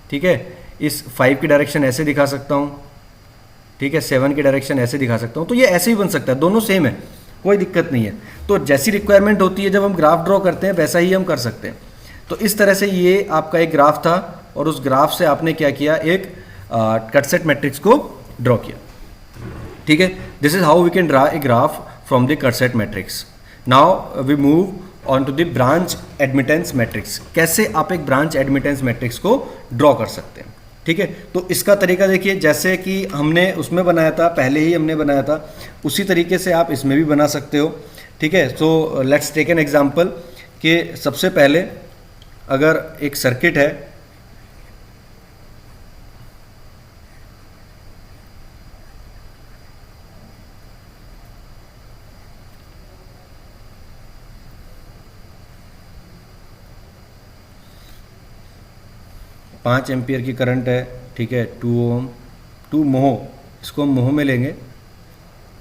ठीक है, इस 5 की डायरेक्शन ऐसे दिखा सकता हूं। ठीक है, 7 की डायरेक्शन ऐसे दिखा सकता हूं, तो ये ऐसे ही बन सकता है, दोनों सेम है, कोई दिक्कत नहीं है। तो जैसी रिक्वायरमेंट होती है जब हम ग्राफ ड्रॉ करते हैं वैसा ही हम कर सकते हैं। तो इस तरह से ये आपका एक ग्राफ था, और उस ग्राफ से आपने क्या किया, एक कट सेट मैट्रिक्स को ड्रॉ किया। ठीक है, this is how we can draw a graph from the cut set matrix. Now we move on to the branch admittance matrix. कैसे आप एक ब्रांच एडमिटेंस मैट्रिक्स को ड्रॉ कर सकते हैं, ठीक है। तो इसका तरीका देखिए, जैसे कि हमने उसमें बनाया था, पहले ही हमने बनाया था, उसी तरीके से आप इसमें भी बना सकते हो, ठीक है। So let's take an example कि सबसे पहले अगर एक सर्किट है, पाँच एम्पियर की करंट है, ठीक है, 2 ओम, 2 मोह, इसको हम मोह में लेंगे।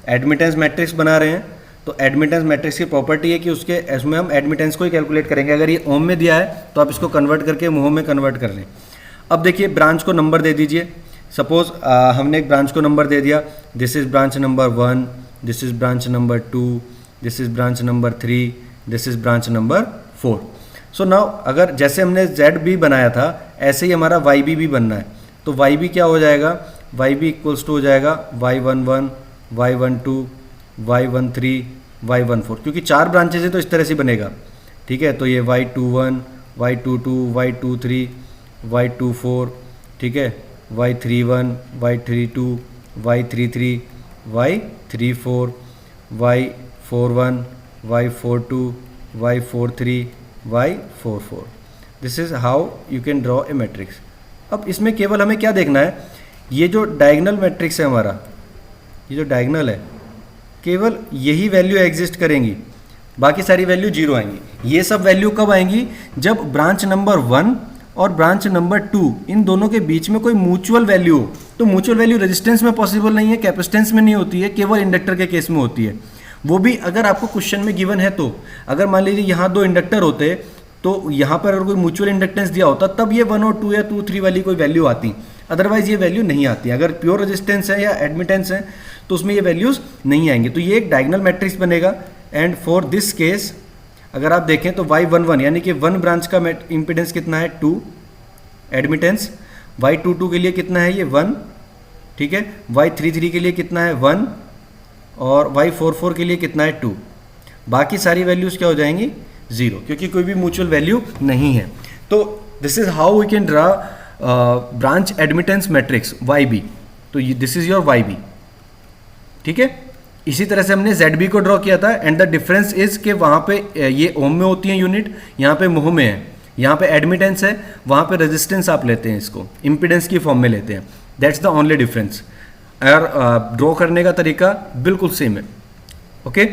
एडमिटेंस मैट्रिक्स बना रहे हैं, तो एडमिटेंस मैट्रिक्स की प्रॉपर्टी है कि उसके इसमें हम एडमिटेंस को ही कैलकुलेट करेंगे। अगर ये ओम में दिया है तो आप इसको कन्वर्ट करके मोह में कन्वर्ट कर लें। अब देखिए ब्रांच को नंबर दे दीजिए। सपोज हमने एक ब्रांच को नंबर दे दिया, this is branch number 1, this is branch number 2, this is branch number 3, this is branch number 4। So now अगर जैसे हमने जेड बी बनाया था ऐसे ही हमारा वाई बी भी बनना है, तो वाई बी क्या हो जाएगा, वाई बी इक्वल्स टू हो जाएगा y11, y12, y13, y14, क्योंकि 4 ब्रांचेज है तो इस तरह से बनेगा, ठीक है। तो ये y21, y22, y23, y24, ठीक है, y31, y32, y33, y34, y41, y42, y43, y44। This is how you can draw a matrix. अब इसमें केवल हमें क्या देखना है, ये जो डायगोनल मैट्रिक्स है हमारा, ये जो डायगोनल है, केवल यही वैल्यू एग्जिस्ट करेंगी, बाकी सारी वैल्यू जीरो आएंगी। ये सब वैल्यू कब आएंगी, जब ब्रांच नंबर 1 और ब्रांच नंबर 2 इन दोनों के बीच में कोई म्यूचुअल वैल्यू हो। तो म्यूचुअल वैल्यू रेजिस्टेंस में पॉसिबल नहीं है, कैपेसिटेंस में नहीं होती है, केवल इंडक्टर के केस में होती है। वो भी अगर आपको क्वेश्चन में गिवन है तो, अगर मान लीजिए यहाँ 2 इंडक्टर होते तो यहाँ पर अगर कोई म्यूचुअल इंडक्टेंस दिया होता तब ये 1 और 2 या 2, 3 वाली कोई वैल्यू आती, अदरवाइज ये वैल्यू नहीं आती। अगर प्योर रेजिस्टेंस है या एडमिटेंस है तो उसमें ये वैल्यूज नहीं आएंगे। तो ये एक डायगोनल मैट्रिक्स बनेगा। एंड फॉर दिस केस अगर आप देखें तो y11 यानी कि 1 ब्रांच का इम्पिडेंस कितना है, 2 एडमिटेंस, y22 के लिए कितना है ये 1, ठीक है, y33 के लिए कितना है 1 और y44 के लिए कितना है 2। बाकी सारी वैल्यूज क्या हो जाएंगी, 0, क्योंकि कोई भी म्यूचुअल वैल्यू नहीं है। तो this is how we can draw branch admittance matrix YB। तो दिस इज योर YB, ठीक है। इसी तरह से हमने ZB को ड्रॉ किया था। एंड द डिफरेंस इज कि वहाँ पे ये ओम में होती है यूनिट, यहाँ पे मोह में है, यहाँ पे एडमिटेंस है, वहाँ पे रेजिस्टेंस आप लेते हैं, इसको इम्पिडेंस की फॉर्म में लेते हैं। That's the only difference. और ड्रॉ करने का तरीका बिल्कुल सेम है, okay.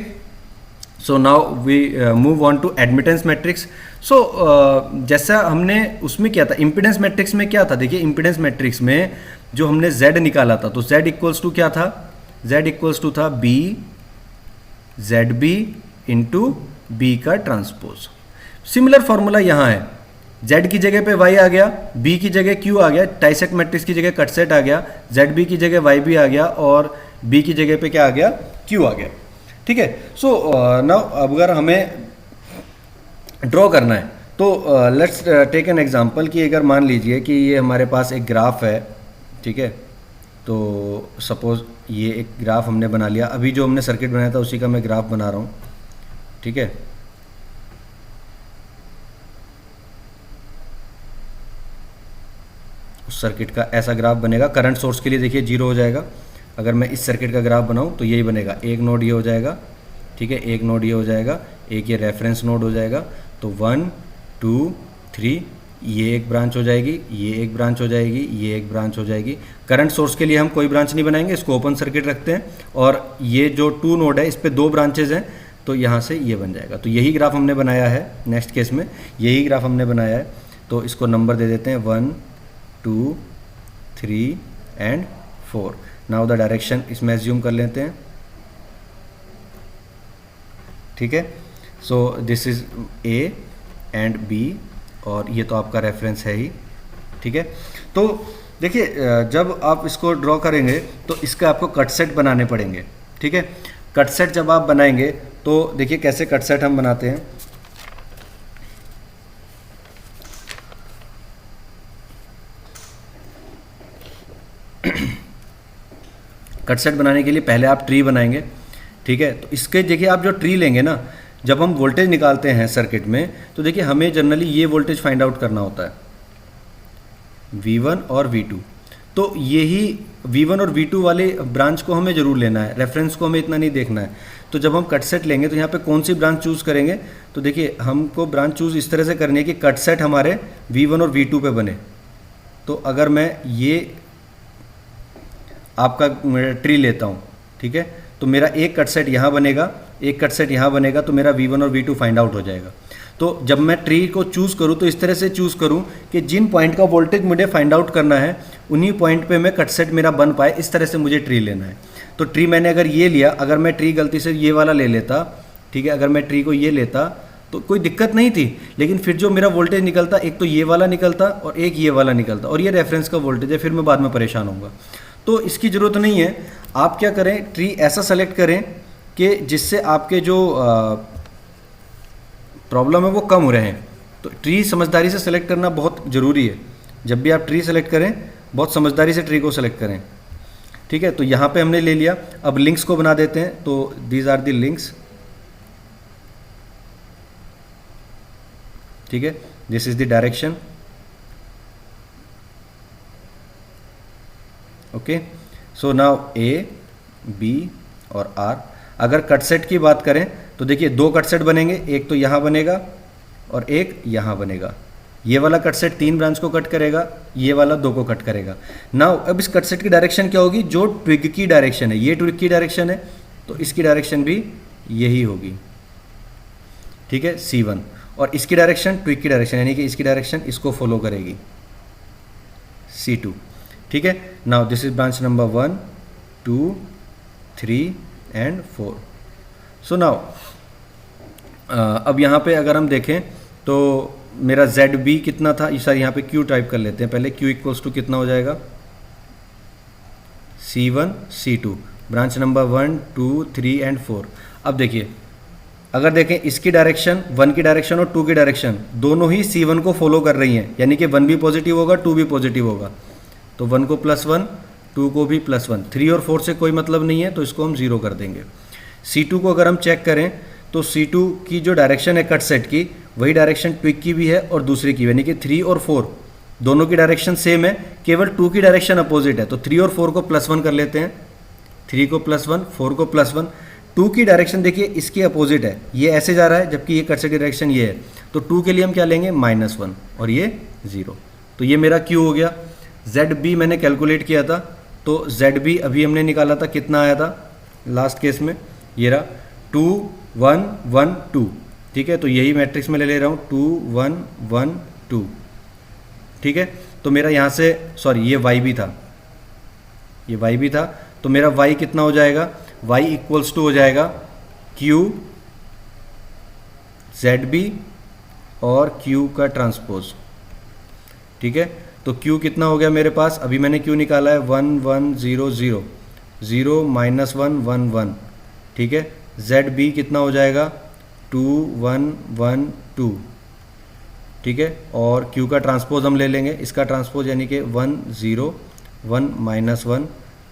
So now we move on to admittance matrix. So जैसा हमने उसमें किया था इम्पिडेंस मैट्रिक्स में, क्या था देखिए, इम्पिडेंस मैट्रिक्स में जो हमने Z निकाला था, तो Z इक्वल्स टू क्या था, Z इक्वल्स टू था B ZB इंटू B का ट्रांसपोज। सिमिलर फॉर्मूला यहाँ है, Z की जगह पे Y आ गया, B की जगह Q आ गया, टाइसेट मैट्रिक्स की जगह कटसेट आ गया, ZB की जगह YB आ गया और B की जगह पे क्या आ गया, Q आ गया, ठीक है। सो नाउ अगर हमें ड्रॉ करना है तो लेट्स टेक एन एग्जांपल कि अगर मान लीजिए कि ये हमारे पास एक ग्राफ है, ठीक है। तो सपोज ये एक ग्राफ हमने बना लिया, अभी जो हमने सर्किट बनाया था उसी का मैं ग्राफ बना रहा हूँ, ठीक है। उस सर्किट का ऐसा ग्राफ बनेगा। करंट सोर्स के लिए देखिए 0 हो जाएगा। अगर मैं इस सर्किट का ग्राफ बनाऊं तो यही बनेगा, एक नोड ये हो जाएगा, ठीक है, एक नोड ये हो जाएगा, एक ये रेफरेंस नोड हो जाएगा। तो 1 2 3 ये एक ब्रांच हो जाएगी, ये एक ब्रांच हो जाएगी, ये एक ब्रांच हो जाएगी। करंट सोर्स के लिए हम कोई ब्रांच नहीं बनाएंगे, इसको ओपन सर्किट रखते हैं। और ये जो 2 नोड है इस पर 2 ब्रांचेज हैं, तो यहाँ से ये बन जाएगा। तो यही ग्राफ हमने बनाया है, नेक्स्ट केस में यही ग्राफ हमने बनाया है। तो इसको नंबर दे देते हैं 1 2 3 एंड 4। नाउ द डायरेक्शन इसमें एज्यूम कर लेते हैं, ठीक है। So this is A and B और ये तो आपका रेफरेंस है ही, ठीक है। तो देखिए जब आप इसको ड्रॉ करेंगे तो इसका आपको कट सेट बनाने पड़ेंगे, ठीक है। कट सेट जब आप बनाएंगे तो देखिए कैसे कट सेट हम बनाते हैं। कट सेट बनाने के लिए पहले आप ट्री बनाएंगे, ठीक है। तो इसके देखिए आप जो ट्री लेंगे ना, जब हम वोल्टेज निकालते हैं सर्किट में तो देखिए हमें जनरली ये वोल्टेज फाइंड आउट करना होता है, V1 और V2। तो यही V1 और V2 वाले ब्रांच को हमें ज़रूर लेना है, रेफरेंस को हमें इतना नहीं देखना है। तो जब हम कट सेट लेंगे तो यहाँ पे कौन सी ब्रांच चूज़ करेंगे, तो देखिए हमको ब्रांच चूज़ इस तरह से करनी है कि कट सेट हमारे V1 और V2 पे बने। तो अगर मैं ये आपका ट्री लेता हूँ, ठीक है, तो मेरा एक कट सेट यहाँ बनेगा, एक कट सेट यहाँ बनेगा, तो मेरा V1 और V2 फाइंड आउट हो जाएगा। तो जब मैं ट्री को चूज़ करूँ तो इस तरह से चूज़ करूँ कि जिन पॉइंट का वोल्टेज मुझे फाइंड आउट करना है उन्हीं पॉइंट पे मैं कट सेट मेरा बन पाए, इस तरह से मुझे ट्री लेना है। तो ट्री मैंने अगर ये लिया, अगर मैं ट्री गलती से ये वाला ले लेता, ठीक है, अगर मैं ट्री को ये लेता तो कोई दिक्कत नहीं थी, लेकिन फिर जो मेरा वोल्टेज निकलता एक तो ये वाला निकलता और एक ये वाला निकलता, और ये रेफरेंस का वोल्टेज है, फिर मैं बाद में परेशान होऊंगा। तो इसकी ज़रूरत नहीं है। आप क्या करें, ट्री ऐसा सेलेक्ट करें कि जिससे आपके जो प्रॉब्लम है वो कम हो रहे हैं। तो ट्री समझदारी से सेलेक्ट करना बहुत ज़रूरी है। जब भी आप ट्री सेलेक्ट करें बहुत समझदारी से ट्री को सेलेक्ट करें, ठीक है। तो यहाँ पे हमने ले लिया, अब लिंक्स को बना देते हैं। तो दीज आर दी लिंक्स, ठीक है, this is the direction, okay. So now A, B और आर। अगर कट सेट की बात करें तो देखिए दो कट सेट बनेंगे, एक तो यहाँ बनेगा और एक यहाँ बनेगा। ये वाला कट सेट 3 ब्रांच को कट करेगा, ये वाला 2 को कट करेगा। नाउ अब इस कट सेट की डायरेक्शन क्या होगी, जो ट्विग की डायरेक्शन है, ये ट्विग की डायरेक्शन है तो इसकी डायरेक्शन भी यही होगी, ठीक है, C1। और इसकी डायरेक्शन ट्विग की डायरेक्शन यानी कि इसकी डायरेक्शन इसको फॉलो करेगी, C2, ठीक है। Now this is branch number 1, 2, 3 and 4। So now अब यहाँ पे अगर हम देखें तो मेरा ZB कितना था, सर यहाँ पे Q टाइप कर लेते हैं पहले। Q इक्वल्स टू कितना हो जाएगा, C1 C2, branch number 1, 2, 3 and 4। अब देखिए अगर देखें इसकी डायरेक्शन 1 की डायरेक्शन और 2 की डायरेक्शन दोनों ही C1 को फॉलो कर रही हैं, यानी कि 1 भी पॉजिटिव होगा 2 भी पॉजिटिव होगा। तो 1 को +1, 2 को भी +1, 3 और 4 से कोई मतलब नहीं है तो इसको हम 0 कर देंगे। C2 को अगर हम चेक करें तो C2 की जो डायरेक्शन है कट सेट की, वही डायरेक्शन ट्विग की भी है और दूसरी की, यानी कि 3 और 4 दोनों की डायरेक्शन सेम है, केवल 2 की डायरेक्शन अपोजिट है। तो 3 और 4 को +1 कर लेते हैं, 3 को +1, 4 को +1। 2 की डायरेक्शन देखिए इसके अपोजिट है, ये ऐसे जा रहा है जबकि ये कट सेट की डायरेक्शन ये है। तो 2 के लिए हम क्या लेंगे, -1 और ये 0। तो ये मेरा Q हो गया। ZB मैंने कैलकुलेट किया था, तो ZB अभी हमने निकाला था, कितना आया था लास्ट केस में, ये रहा 2 1 1 2, ठीक है। तो यही मैट्रिक्स में ले रहा हूँ 2 1 1 2, ठीक है। तो मेरा यहाँ से सॉरी ये Y भी था, ये Y भी था, तो मेरा Y कितना हो जाएगा, Y इक्वल्स टू हो जाएगा Q ZB और Q का ट्रांसपोज, ठीक है। तो Q कितना हो गया मेरे पास, अभी मैंने Q निकाला है 1 1 0 0 0 -1 1 1, ठीक है। ZB कितना हो जाएगा 2 1 1 2, ठीक है। और Q का ट्रांसपोज हम ले लेंगे, इसका ट्रांसपोज यानी कि 1 0 1 -1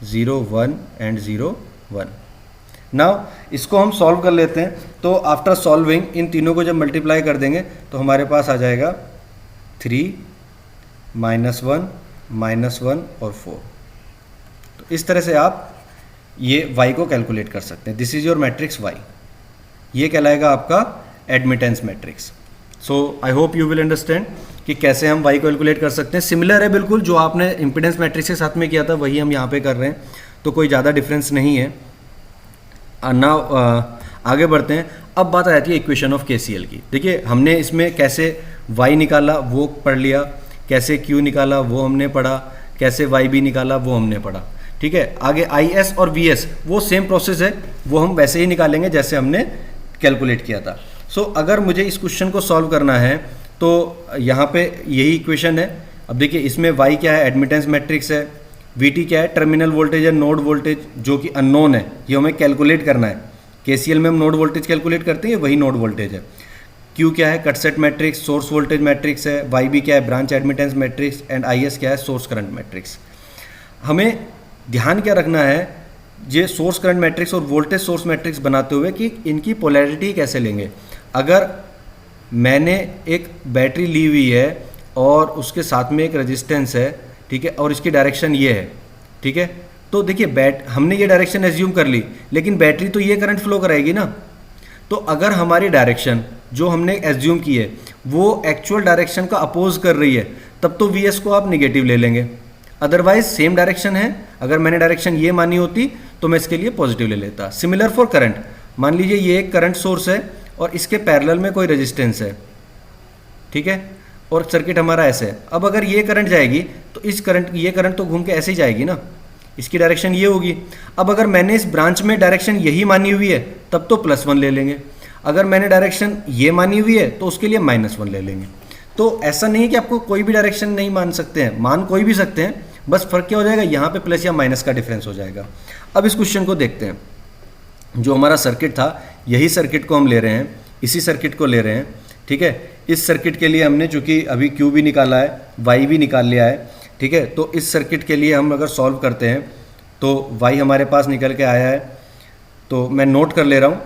0 1 एंड 0 1। नाउ इसको हम सॉल्व कर लेते हैं। तो आफ्टर सॉल्विंग इन तीनों को जब मल्टीप्लाई कर देंगे तो हमारे पास आ जाएगा 3 -1 -1 और 4। तो इस तरह से आप ये Y को कैलकुलेट कर सकते हैं। This is your matrix Y, ये कहलाएगा आपका admittance matrix. So I hope you will understand कि कैसे हम Y को कैलकुलेट कर सकते हैं। सिमिलर है बिल्कुल, जो आपने इम्पिडेंस मैट्रिक्स के साथ में किया था वही हम यहाँ पे कर रहे हैं, तो कोई ज़्यादा डिफरेंस नहीं है। नाउ आगे बढ़ते हैं। अब बात आ जाती है इक्वेशन ऑफ KCL की। देखिए हमने इसमें कैसे Y निकाला वो पढ़ लिया, कैसे Q निकाला वो हमने पढ़ा, कैसे YB निकाला वो हमने पढ़ा, ठीक है। आगे IS और VS वो सेम प्रोसेस है, वो हम वैसे ही निकालेंगे जैसे हमने कैलकुलेट किया था। सो अगर मुझे इस क्वेश्चन को सॉल्व करना है तो यहाँ पे यही इक्वेशन है। अब देखिए इसमें Y क्या है, एडमिटेंस मैट्रिक्स है, VT क्या है, टर्मिनल वोल्टेज है, नोड वोल्टेज जो कि अननोन है, ये हमें कैलकुलेट करना है। KCL में हम नोड वोल्टेज कैलकुलेट करते हैं, वही नोड वोल्टेज है। Q क्या है, cut set matrix, source voltage matrix है। YB क्या है, branch admittance matrix, and IS क्या है, सोर्स करंट मैट्रिक्स। हमें ध्यान क्या रखना है ये सोर्स करंट मैट्रिक्स और वोल्टेज सोर्स मैट्रिक्स बनाते हुए कि इनकी पोलैरिटी कैसे लेंगे। अगर मैंने एक बैटरी ली हुई है और उसके साथ में एक रेजिस्टेंस है, ठीक है, और इसकी डायरेक्शन ये है, ठीक है, तो देखिए हमने ये डायरेक्शन एज्यूम कर ली, लेकिन बैटरी तो ये करंट फ्लो कराएगी ना। तो अगर हमारी डायरेक्शन जो हमने एज्यूम की है वो एक्चुअल डायरेक्शन का अपोज कर रही है, तब तो वी एस को आप निगेटिव ले लेंगे। अदरवाइज सेम डायरेक्शन है, अगर मैंने डायरेक्शन ये मानी होती तो मैं इसके लिए पॉजिटिव ले लेता। सिमिलर फॉर करंट, मान लीजिए ये एक करंट सोर्स है और इसके पैरेलल में कोई रेजिस्टेंस है, ठीक है, और सर्किट हमारा ऐसे है। अब अगर ये करंट जाएगी तो ये करंट तो घूम के ऐसे ही जाएगी ना, इसकी डायरेक्शन ये होगी। अब अगर मैंने इस ब्रांच में डायरेक्शन यही मानी हुई है तब तो +1 ले लेंगे, अगर मैंने डायरेक्शन ये मानी हुई है तो उसके लिए -1 ले लेंगे। तो ऐसा नहीं है कि आपको कोई भी डायरेक्शन नहीं मान सकते हैं, मान कोई भी सकते हैं, बस फर्क क्या हो जाएगा, यहाँ पे प्लस या माइनस का डिफरेंस हो जाएगा। अब इस क्वेश्चन को देखते हैं। जो हमारा सर्किट था यही सर्किट को हम ले रहे हैं, इसी सर्किट को ले रहे हैं, ठीक है। इस सर्किट के लिए हमने चूंकि अभी Q भी निकाला है, Y भी निकाल लिया है, ठीक है। तो इस सर्किट के लिए हम अगर सॉल्व करते हैं तो Y हमारे पास निकल के आया है, तो मैं नोट कर ले रहा हूँ।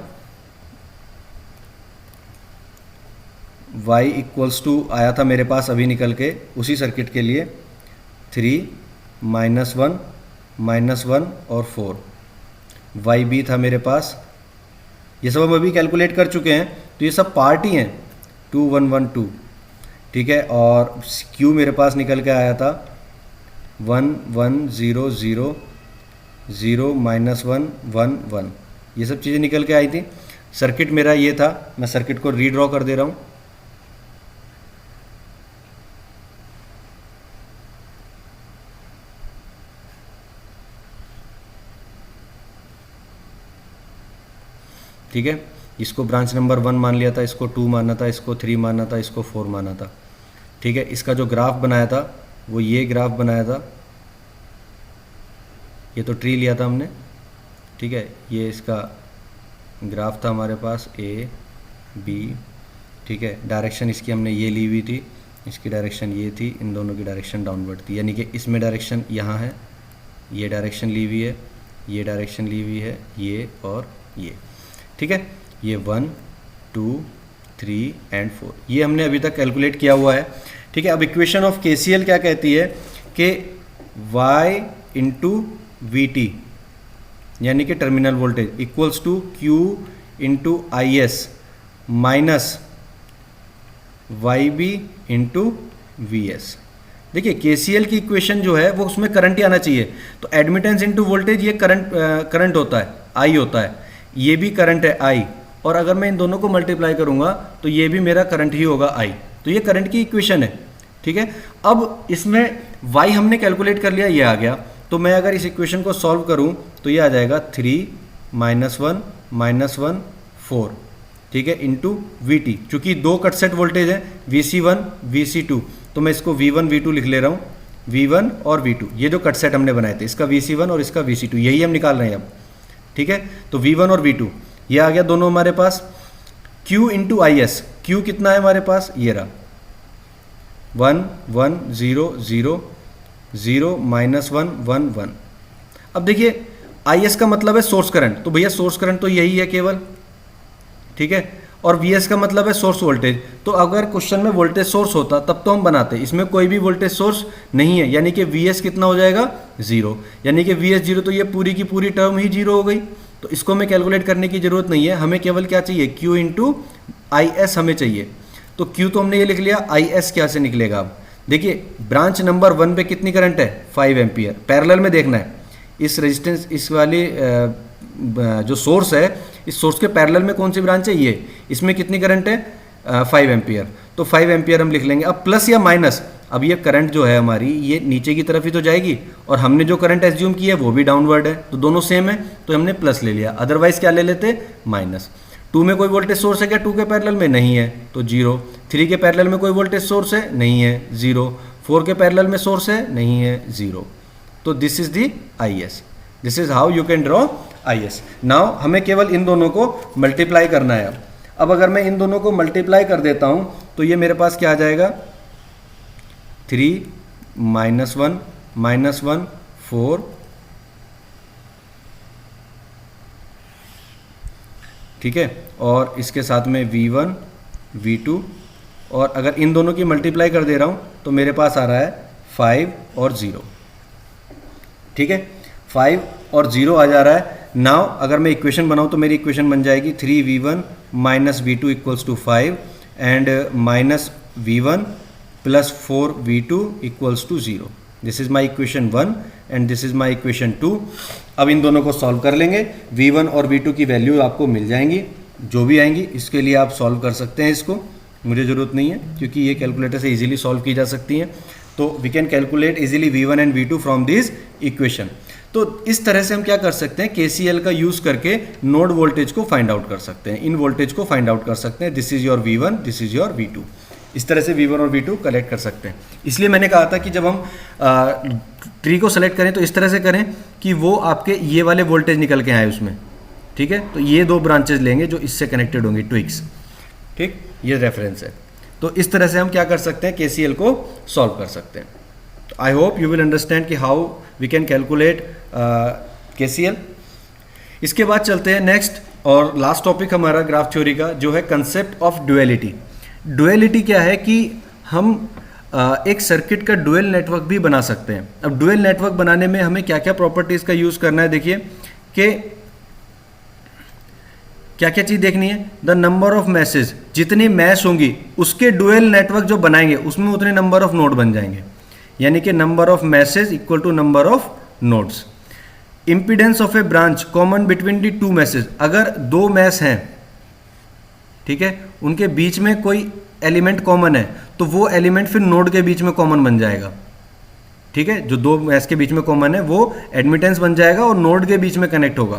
Y = आया था मेरे पास अभी निकल के उसी सर्किट के लिए 3 -1 -1 और 4। YB था मेरे पास, ये सब हम अभी कैलकुलेट कर चुके हैं, तो ये सब पार्ट ही हैं 2112, ठीक है। और Q मेरे पास निकल के आया था 1 1 0 0 0 -1 1 1, ये सब चीज़ें निकल के आई थी। सर्किट मेरा ये था, मैं सर्किट को रीड्रॉ कर दे रहा हूँ। ठीक है, इसको ब्रांच नंबर 1 मान लिया था, इसको 2 माना था, इसको 3 माना था, इसको 4 माना था, ठीक है। इसका जो ग्राफ बनाया था वो ये ग्राफ बनाया था, ये तो ट्री लिया था हमने, ठीक है। ये इसका ग्राफ था हमारे पास A B, ठीक है। डायरेक्शन इसकी हमने ये ली हुई थी, इसकी डायरेक्शन ये थी, इन दोनों की डायरेक्शन डाउनवर्ड थी, यानी कि इसमें डायरेक्शन यहाँ है, ये डायरेक्शन ली हुई है, ये डायरेक्शन ली हुई है, ये और ये, ठीक है। ये 1 2 3 एंड 4 ये हमने अभी तक कैलकुलेट किया हुआ है, ठीक है। अब इक्वेशन ऑफ KCL क्या कहती है कि Y × VT यानी कि terminal voltage = Q × IS minus YB × VS। देखिए KCL की इक्वेशन जो है वो उसमें करंट ही आना चाहिए, तो एडमिटेंस इनटू वोल्टेज ये करंट होता है, I होता है, ये भी करंट है I, और अगर मैं इन दोनों को मल्टीप्लाई करूंगा तो ये भी मेरा करंट ही होगा I, तो ये करंट की इक्वेशन है, ठीक है। अब इसमें Y हमने कैलकुलेट कर लिया, ये आ गया, तो मैं अगर इस इक्वेशन को सॉल्व करूं तो ये आ जाएगा 3 -1 -1 4, ठीक है, इंटू VT। चूंकि दो कट सेट वोल्टेज है VC1 VC2, तो मैं इसको V1 V2 लिख ले रहा हूँ, V1 और V2, ये जो कट सेट हमने बनाए थे, इसका VC1 और इसका VC2, यही हम निकाल रहे हैं अब, ठीक है। तो V1 और V2 ये आ गया दोनों हमारे पास। Q × IS, Q कितना है हमारे पास, ये रहा 1 1 0 0 0 -1 1 1। अब देखिए IS का मतलब है सोर्स करंट, तो भैया सोर्स करंट तो यही है केवल, ठीक है। और VS का मतलब है सोर्स वोल्टेज, तो अगर क्वेश्चन में वोल्टेज सोर्स होता तब तो हम बनाते, इसमें कोई भी वोल्टेज सोर्स नहीं है, यानी कि VS कितना हो जाएगा 0, यानी कि VS 0, तो ये पूरी की पूरी टर्म ही 0 हो गई, तो इसको हमें कैलकुलेट करने की ज़रूरत नहीं है, हमें केवल क्या चाहिए, Q × IS हमें चाहिए। तो Q तो हमने ये लिख लिया, IS क्या से निकलेगा। अब देखिए ब्रांच नंबर 1 पे कितनी करंट है, 5 एम्पियर, पैरेलल में देखना है, इस रेजिस्टेंस इस वाली जो सोर्स है, इस सोर्स के पैरेलल में कौन सी ब्रांच है, ये, इसमें कितनी करंट है 5 एम्पियर, तो 5 एम्पियर हम लिख लेंगे। अब प्लस या माइनस, अब ये करंट जो है हमारी ये नीचे की तरफ ही तो जाएगी, और हमने जो करंट एज्यूम की है वो भी डाउनवर्ड है, तो दोनों सेम है, तो हमने प्लस ले लिया, अदरवाइज क्या ले लेते, माइनस। 2 में कोई वोल्टेज सोर्स है क्या 2 के पैरेलल में, नहीं है, तो 0। 3 के पैरेलल में कोई वोल्टेज सोर्स है, नहीं है, 0। 4 के पैरेलल में सोर्स है, नहीं है, 0। तो this is the IS, this is how you can draw IS। Now हमें केवल इन दोनों को मल्टीप्लाई करना है। अब अगर मैं इन दोनों को मल्टीप्लाई कर देता हूं तो ये मेरे पास क्या आ जाएगा, 3 -1 -1 4 ठीक है, और इसके साथ में V1 V2, और अगर इन दोनों की मल्टीप्लाई कर दे रहा हूँ तो मेरे पास आ रहा है 5 और 0, ठीक है, 5 और 0 आ जा रहा है। नाउ अगर मैं इक्वेशन बनाऊँ तो मेरी इक्वेशन बन जाएगी 3V1 minus V2 equals to 5 and minus V1 plus 4V2 equals to 0। This is my equation 1 and this is my equation 2। अब इन दोनों को सॉल्व कर लेंगे, V1 और V2 की वैल्यू आपको मिल जाएंगी, जो भी आएंगी। इसके लिए आप सॉल्व कर सकते हैं, इसको मुझे ज़रूरत नहीं है क्योंकि ये कैलकुलेटर से इजीली सॉल्व की जा सकती हैं। तो we can calculate easily V1 and V2 from this equation. तो इस तरह से हम क्या कर सकते हैं, KCL का यूज़ करके नोड वोल्टेज को फाइंड आउट कर सकते हैं, इन वोल्टेज को फाइंड आउट कर सकते हैं। This is your V1, this is your V2। इस तरह से V1 और V2 कलेक्ट कर सकते हैं। इसलिए मैंने कहा था कि जब हम ट्री को सेलेक्ट करें तो इस तरह से करें कि वो आपके ये वाले वोल्टेज निकल के आए उसमें, ठीक है। तो ये दो ब्रांचेज लेंगे जो इससे कनेक्टेड होंगी, ट्विग्स, ठीक, ये रेफरेंस है। तो इस तरह से हम क्या कर सकते हैं, KCL को सॉल्व कर सकते हैं। तो I hope you will understand कि how we can calculate KCL। इसके बाद चलते हैं नेक्स्ट और लास्ट टॉपिक हमारा ग्राफ थ्योरी का, जो है कंसेप्ट ऑफ डुअलिटी। डुअलिटी क्या है कि हम एक सर्किट का डुअल नेटवर्क भी बना सकते हैं। अब डुअल नेटवर्क बनाने में हमें क्या क्या प्रॉपर्टीज़ का यूज़ करना है, देखिए कि क्या क्या चीज़ देखनी है। द नंबर ऑफ मैसेज, जितनी मैश होंगी उसके डुअल नेटवर्क जो बनाएंगे उसमें उतने नंबर ऑफ नोड बन जाएंगे, यानी कि number of meshes equal to number of nodes. Impedance of a branch common between the two meshes, अगर दो मैश हैं, ठीक है, उनके बीच में कोई एलिमेंट कॉमन है तो वो एलिमेंट फिर नोड के बीच में कॉमन बन जाएगा, ठीक है। जो दो मैश के बीच में कॉमन है वो एडमिटेंस बन जाएगा और नोड के बीच में कनेक्ट होगा,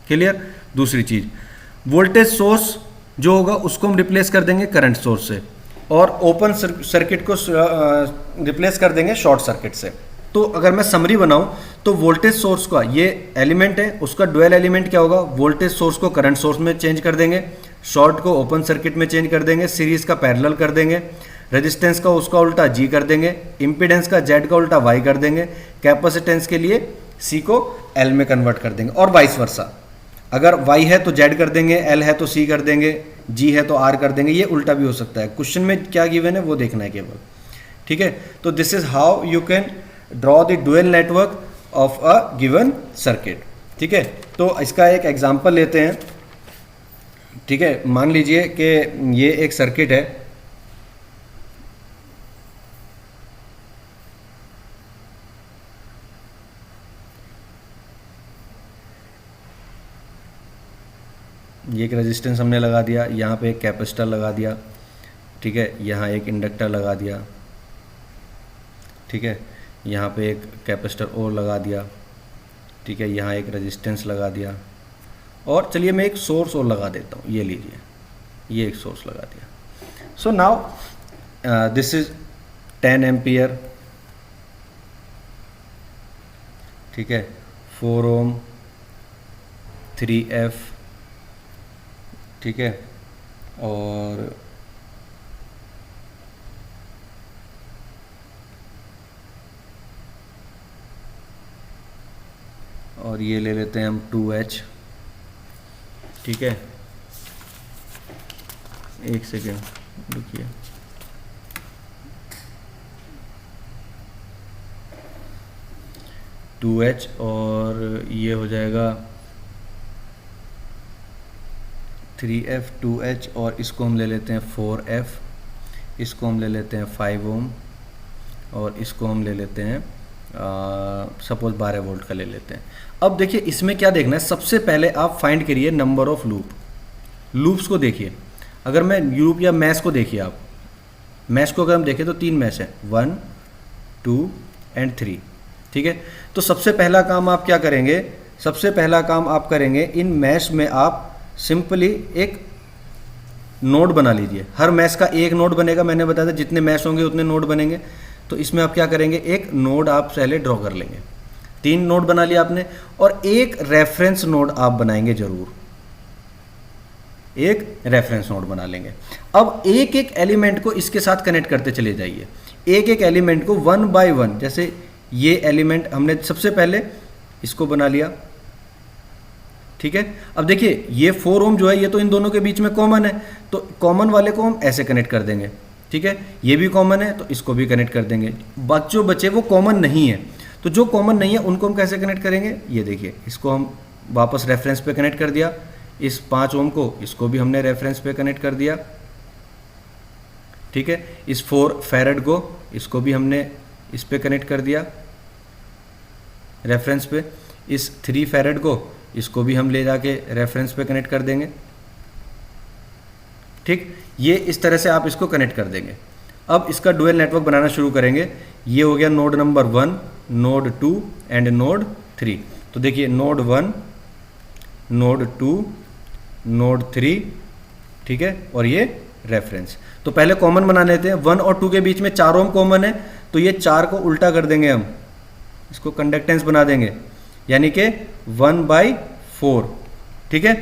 क्लियर। दूसरी चीज़, वोल्टेज सोर्स जो होगा उसको हम रिप्लेस कर देंगे करंट सोर्स से, और ओपन सर्किट को रिप्लेस कर देंगे शॉर्ट सर्किट से। तो अगर मैं समरी बनाऊं तो वोल्टेज सोर्स का ये एलिमेंट है, उसका डुअल एलिमेंट क्या होगा, वोल्टेज सोर्स को करंट सोर्स में चेंज कर देंगे, शॉर्ट को ओपन सर्किट में चेंज कर देंगे, सीरीज का पैरेलल कर देंगे, रेजिस्टेंस का उसका उल्टा G कर देंगे, इम्पीडेंस का Z का उल्टा Y कर देंगे, कैपेसिटेंस के लिए C को L में कन्वर्ट कर देंगे, और वाइस वर्सा। अगर Y है तो Z कर देंगे, L है तो C कर देंगे, G है तो R कर देंगे। ये उल्टा भी हो सकता है, क्वेश्चन में क्या गिवन है वो देखना है केवल, ठीक है। तो this is how you can draw the dual network of a given circuit, ठीक है। तो इसका एक एग्जांपल लेते हैं, ठीक है। मान लीजिए कि ये एक सर्किट है, ये एक रेजिस्टेंस हमने लगा दिया, यहाँ पे एक कैपेसिटर लगा दिया, ठीक है, यहाँ एक इंडक्टर लगा दिया, ठीक है, यहाँ पे एक कैपेसिटर और लगा दिया, ठीक है, यहाँ एक रेजिस्टेंस लगा दिया, और चलिए मैं एक सोर्स और लगा देता हूँ। ये लीजिए, ये एक सोर्स लगा दिया। So now this is 10 ampere, ठीक है, 4 ओम, 3F, ठीक है, और ये ले लेते हैं हम 2H, ठीक है। एक सेकेंड रुकिए, टू एच, और ये हो जाएगा 3F 2H, और इसको हम ले लेते हैं 4F, इसको हम ले लेते हैं 5 ओम, और इसको हम ले लेते हैं सपोज 12 वोल्ट का ले लेते हैं। अब देखिए इसमें क्या देखना है, सबसे पहले आप फाइंड करिए नंबर ऑफ लूप्स को देखिए। अगर मैं लूप या मैश को देखिए, आप मैश को अगर हम देखें तो 3 मैश है, 1 2 एंड 3, ठीक है। तो सबसे पहला काम आप क्या करेंगे, सबसे पहला काम आप करेंगे इन मैश में आप सिंपली एक नोड बना लीजिए। हर मैश का एक नोड बनेगा, मैंने बताया था जितने मैश होंगे उतने नोड बनेंगे। तो इसमें आप क्या करेंगे, एक नोड आप पहले ड्रॉ कर लेंगे। 3 नोड बना लिया आपने, और एक रेफरेंस नोड आप बनाएंगे जरूर, एक रेफरेंस नोड बना लेंगे। अब एक एक एलिमेंट को इसके साथ कनेक्ट करते चले जाइए, एक एक एलिमेंट को 1 बाय 1। जैसे ये एलिमेंट हमने सबसे पहले इसको बना लिया, ठीक है। अब देखिए ये 4 ओम जो है ये तो इन दोनों के बीच में कॉमन है, तो कॉमन वाले को हम ऐसे कनेक्ट कर देंगे, ठीक है। ये भी कॉमन है तो इसको भी कनेक्ट कर देंगे। जो बचे वो कॉमन नहीं है, तो जो कॉमन नहीं है उनको हम कैसे कनेक्ट करेंगे, ये देखिए इसको हम वापस रेफरेंस पे कनेक्ट कर दिया, इस 5 ओम को इसको भी हमने रेफरेंस पे कनेक्ट कर दिया, ठीक है। इस 4 फैरेड को इसको भी हमने इस पे कनेक्ट कर दिया रेफरेंस पे, इस 3 फैरेड को इसको भी हम ले जाके रेफरेंस पे कनेक्ट कर देंगे, ठीक। ये इस तरह से आप इसको कनेक्ट कर देंगे। अब इसका डुअल नेटवर्क बनाना शुरू करेंगे। ये हो गया node number 1, node 2 and node 3। तो देखिए नोड 1, नोड 2, नोड 3, ठीक है, और ये रेफरेंस। तो पहले कॉमन बना लेते हैं। 1 और 2 के बीच में 4 ओम कॉमन है, तो ये 4 को उल्टा कर देंगे, हम इसको कंडक्टेंस बना देंगे, यानी कि 1/4, ठीक है।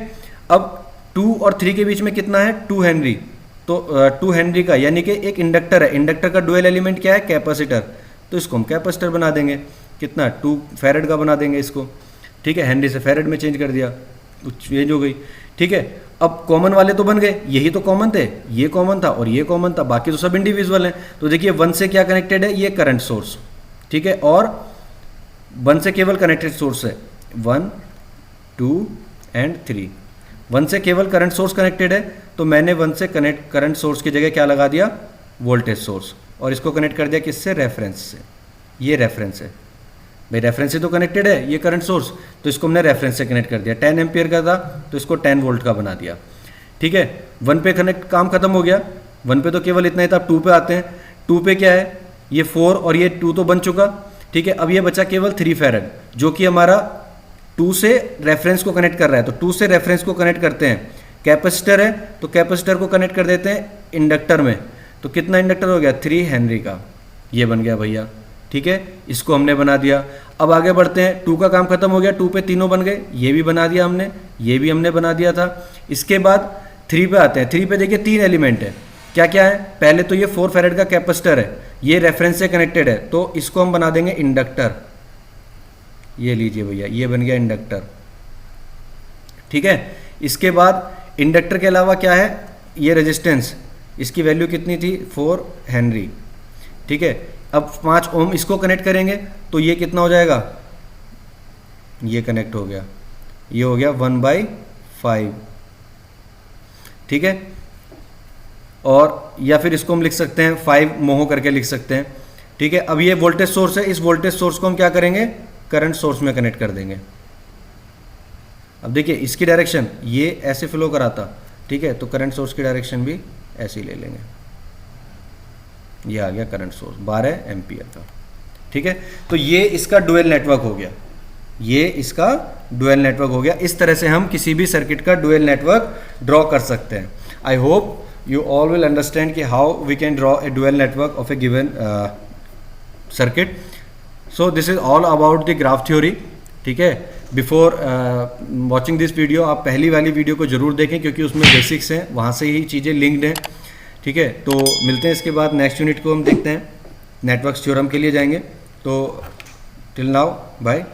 अब 2 और 3 के बीच में कितना है, 2 हेनरी, तो 2 हेनरी का यानी कि एक इंडक्टर है, इंडक्टर का डुअल एलिमेंट क्या है, कैपेसिटर, तो इसको हम कैपेसिटर बना देंगे। कितना, 2 फैरेड का बना देंगे इसको, ठीक है। हेनरी से फैरेड में चेंज कर दिया, चेंज हो गई, ठीक है। अब कॉमन वाले तो बन गए, यही तो कॉमन थे, ये कॉमन था और ये कॉमन था, बाकी तो सब इंडिविजुअल हैं। तो देखिए 1 से क्या कनेक्टेड है, ये करंट सोर्स, ठीक है, और 1 से केवल कनेक्टेड सोर्स है, 1, 2 एंड 3। 1 से केवल करंट सोर्स कनेक्टेड है, तो मैंने 1 से कनेक्ट करंट सोर्स की जगह क्या लगा दिया, वोल्टेज सोर्स, और इसको कनेक्ट कर दिया किससे, रेफरेंस से। ये रेफरेंस है भाई, रेफरेंस से तो कनेक्टेड है ये करंट सोर्स, तो इसको हमने रेफरेंस से कनेक्ट कर दिया। 10 एम्पियर का था तो इसको 10 वोल्ट का बना दिया, ठीक है। 1 पे कनेक्ट काम खत्म हो गया, 1 पे तो केवल इतना ही था। 2 पे आते हैं, 2 पे क्या है, ये 4 और ये 2 तो बन चुका, ठीक है। अब ये बचा केवल 3 फैरेड, जो कि हमारा 2 से रेफरेंस को कनेक्ट कर रहा है, तो 2 से रेफरेंस को कनेक्ट करते हैं। कैपेसिटर है तो कैपेसिटर को कनेक्ट कर देते हैं इंडक्टर में, तो कितना इंडक्टर हो गया, 3 हेनरी का, ये बन गया भैया, ठीक है। इसको हमने बना दिया। अब आगे बढ़ते हैं, 2 का काम खत्म हो गया, 2 पे तीनों बन गए, ये भी बना दिया हमने, ये भी हमने बना दिया था। इसके बाद 3 पे आते हैं। 3 पे देखिए 3 एलिमेंट है, क्या क्या है, पहले तो ये 4 फैरेड का कैपेसिटर है, ये रेफरेंस से कनेक्टेड है, तो इसको हम बना देंगे इंडक्टर। ये लीजिए भैया, ये बन गया इंडक्टर, ठीक है। इसके बाद इंडक्टर के अलावा क्या है, ये रेजिस्टेंस, इसकी वैल्यू कितनी थी, 4 हेनरी, ठीक है। अब 5 ओम इसको कनेक्ट करेंगे, तो ये कितना हो जाएगा, ये कनेक्ट हो गया, ये हो गया 1/5, ठीक है। और या फिर इसको हम लिख सकते हैं 5 मोहो करके लिख सकते हैं, ठीक है। अब ये वोल्टेज सोर्स है, इस वोल्टेज सोर्स को हम क्या करेंगे, करंट सोर्स में कनेक्ट कर देंगे। अब देखिए इसकी डायरेक्शन ये ऐसे फ्लो कराता, ठीक है, तो करंट सोर्स की डायरेक्शन भी ऐसे ही ले लेंगे। ये आ गया करंट सोर्स 12 एम्पियर का, ठीक है। तो ये इसका डुअल नेटवर्क हो गया, ये इसका डुअल नेटवर्क हो गया। इस तरह से हम किसी भी सर्किट का डुअल नेटवर्क ड्रॉ कर सकते हैं। I hope you all will understand कि how we can draw a dual network of a given circuit. So this is all about the graph theory, ठीक है। बिफोर वॉचिंग दिस वीडियो आप पहली वाली video को ज़रूर देखें, क्योंकि उसमें बेसिक्स हैं, वहाँ से ही चीज़ें लिंक्ड हैं, ठीक है। तो मिलते हैं इसके बाद नेक्स्ट यूनिट को हम देखते हैं, नेटवर्क थ्योरम के लिए जाएंगे। तो टिल नाउ बाय।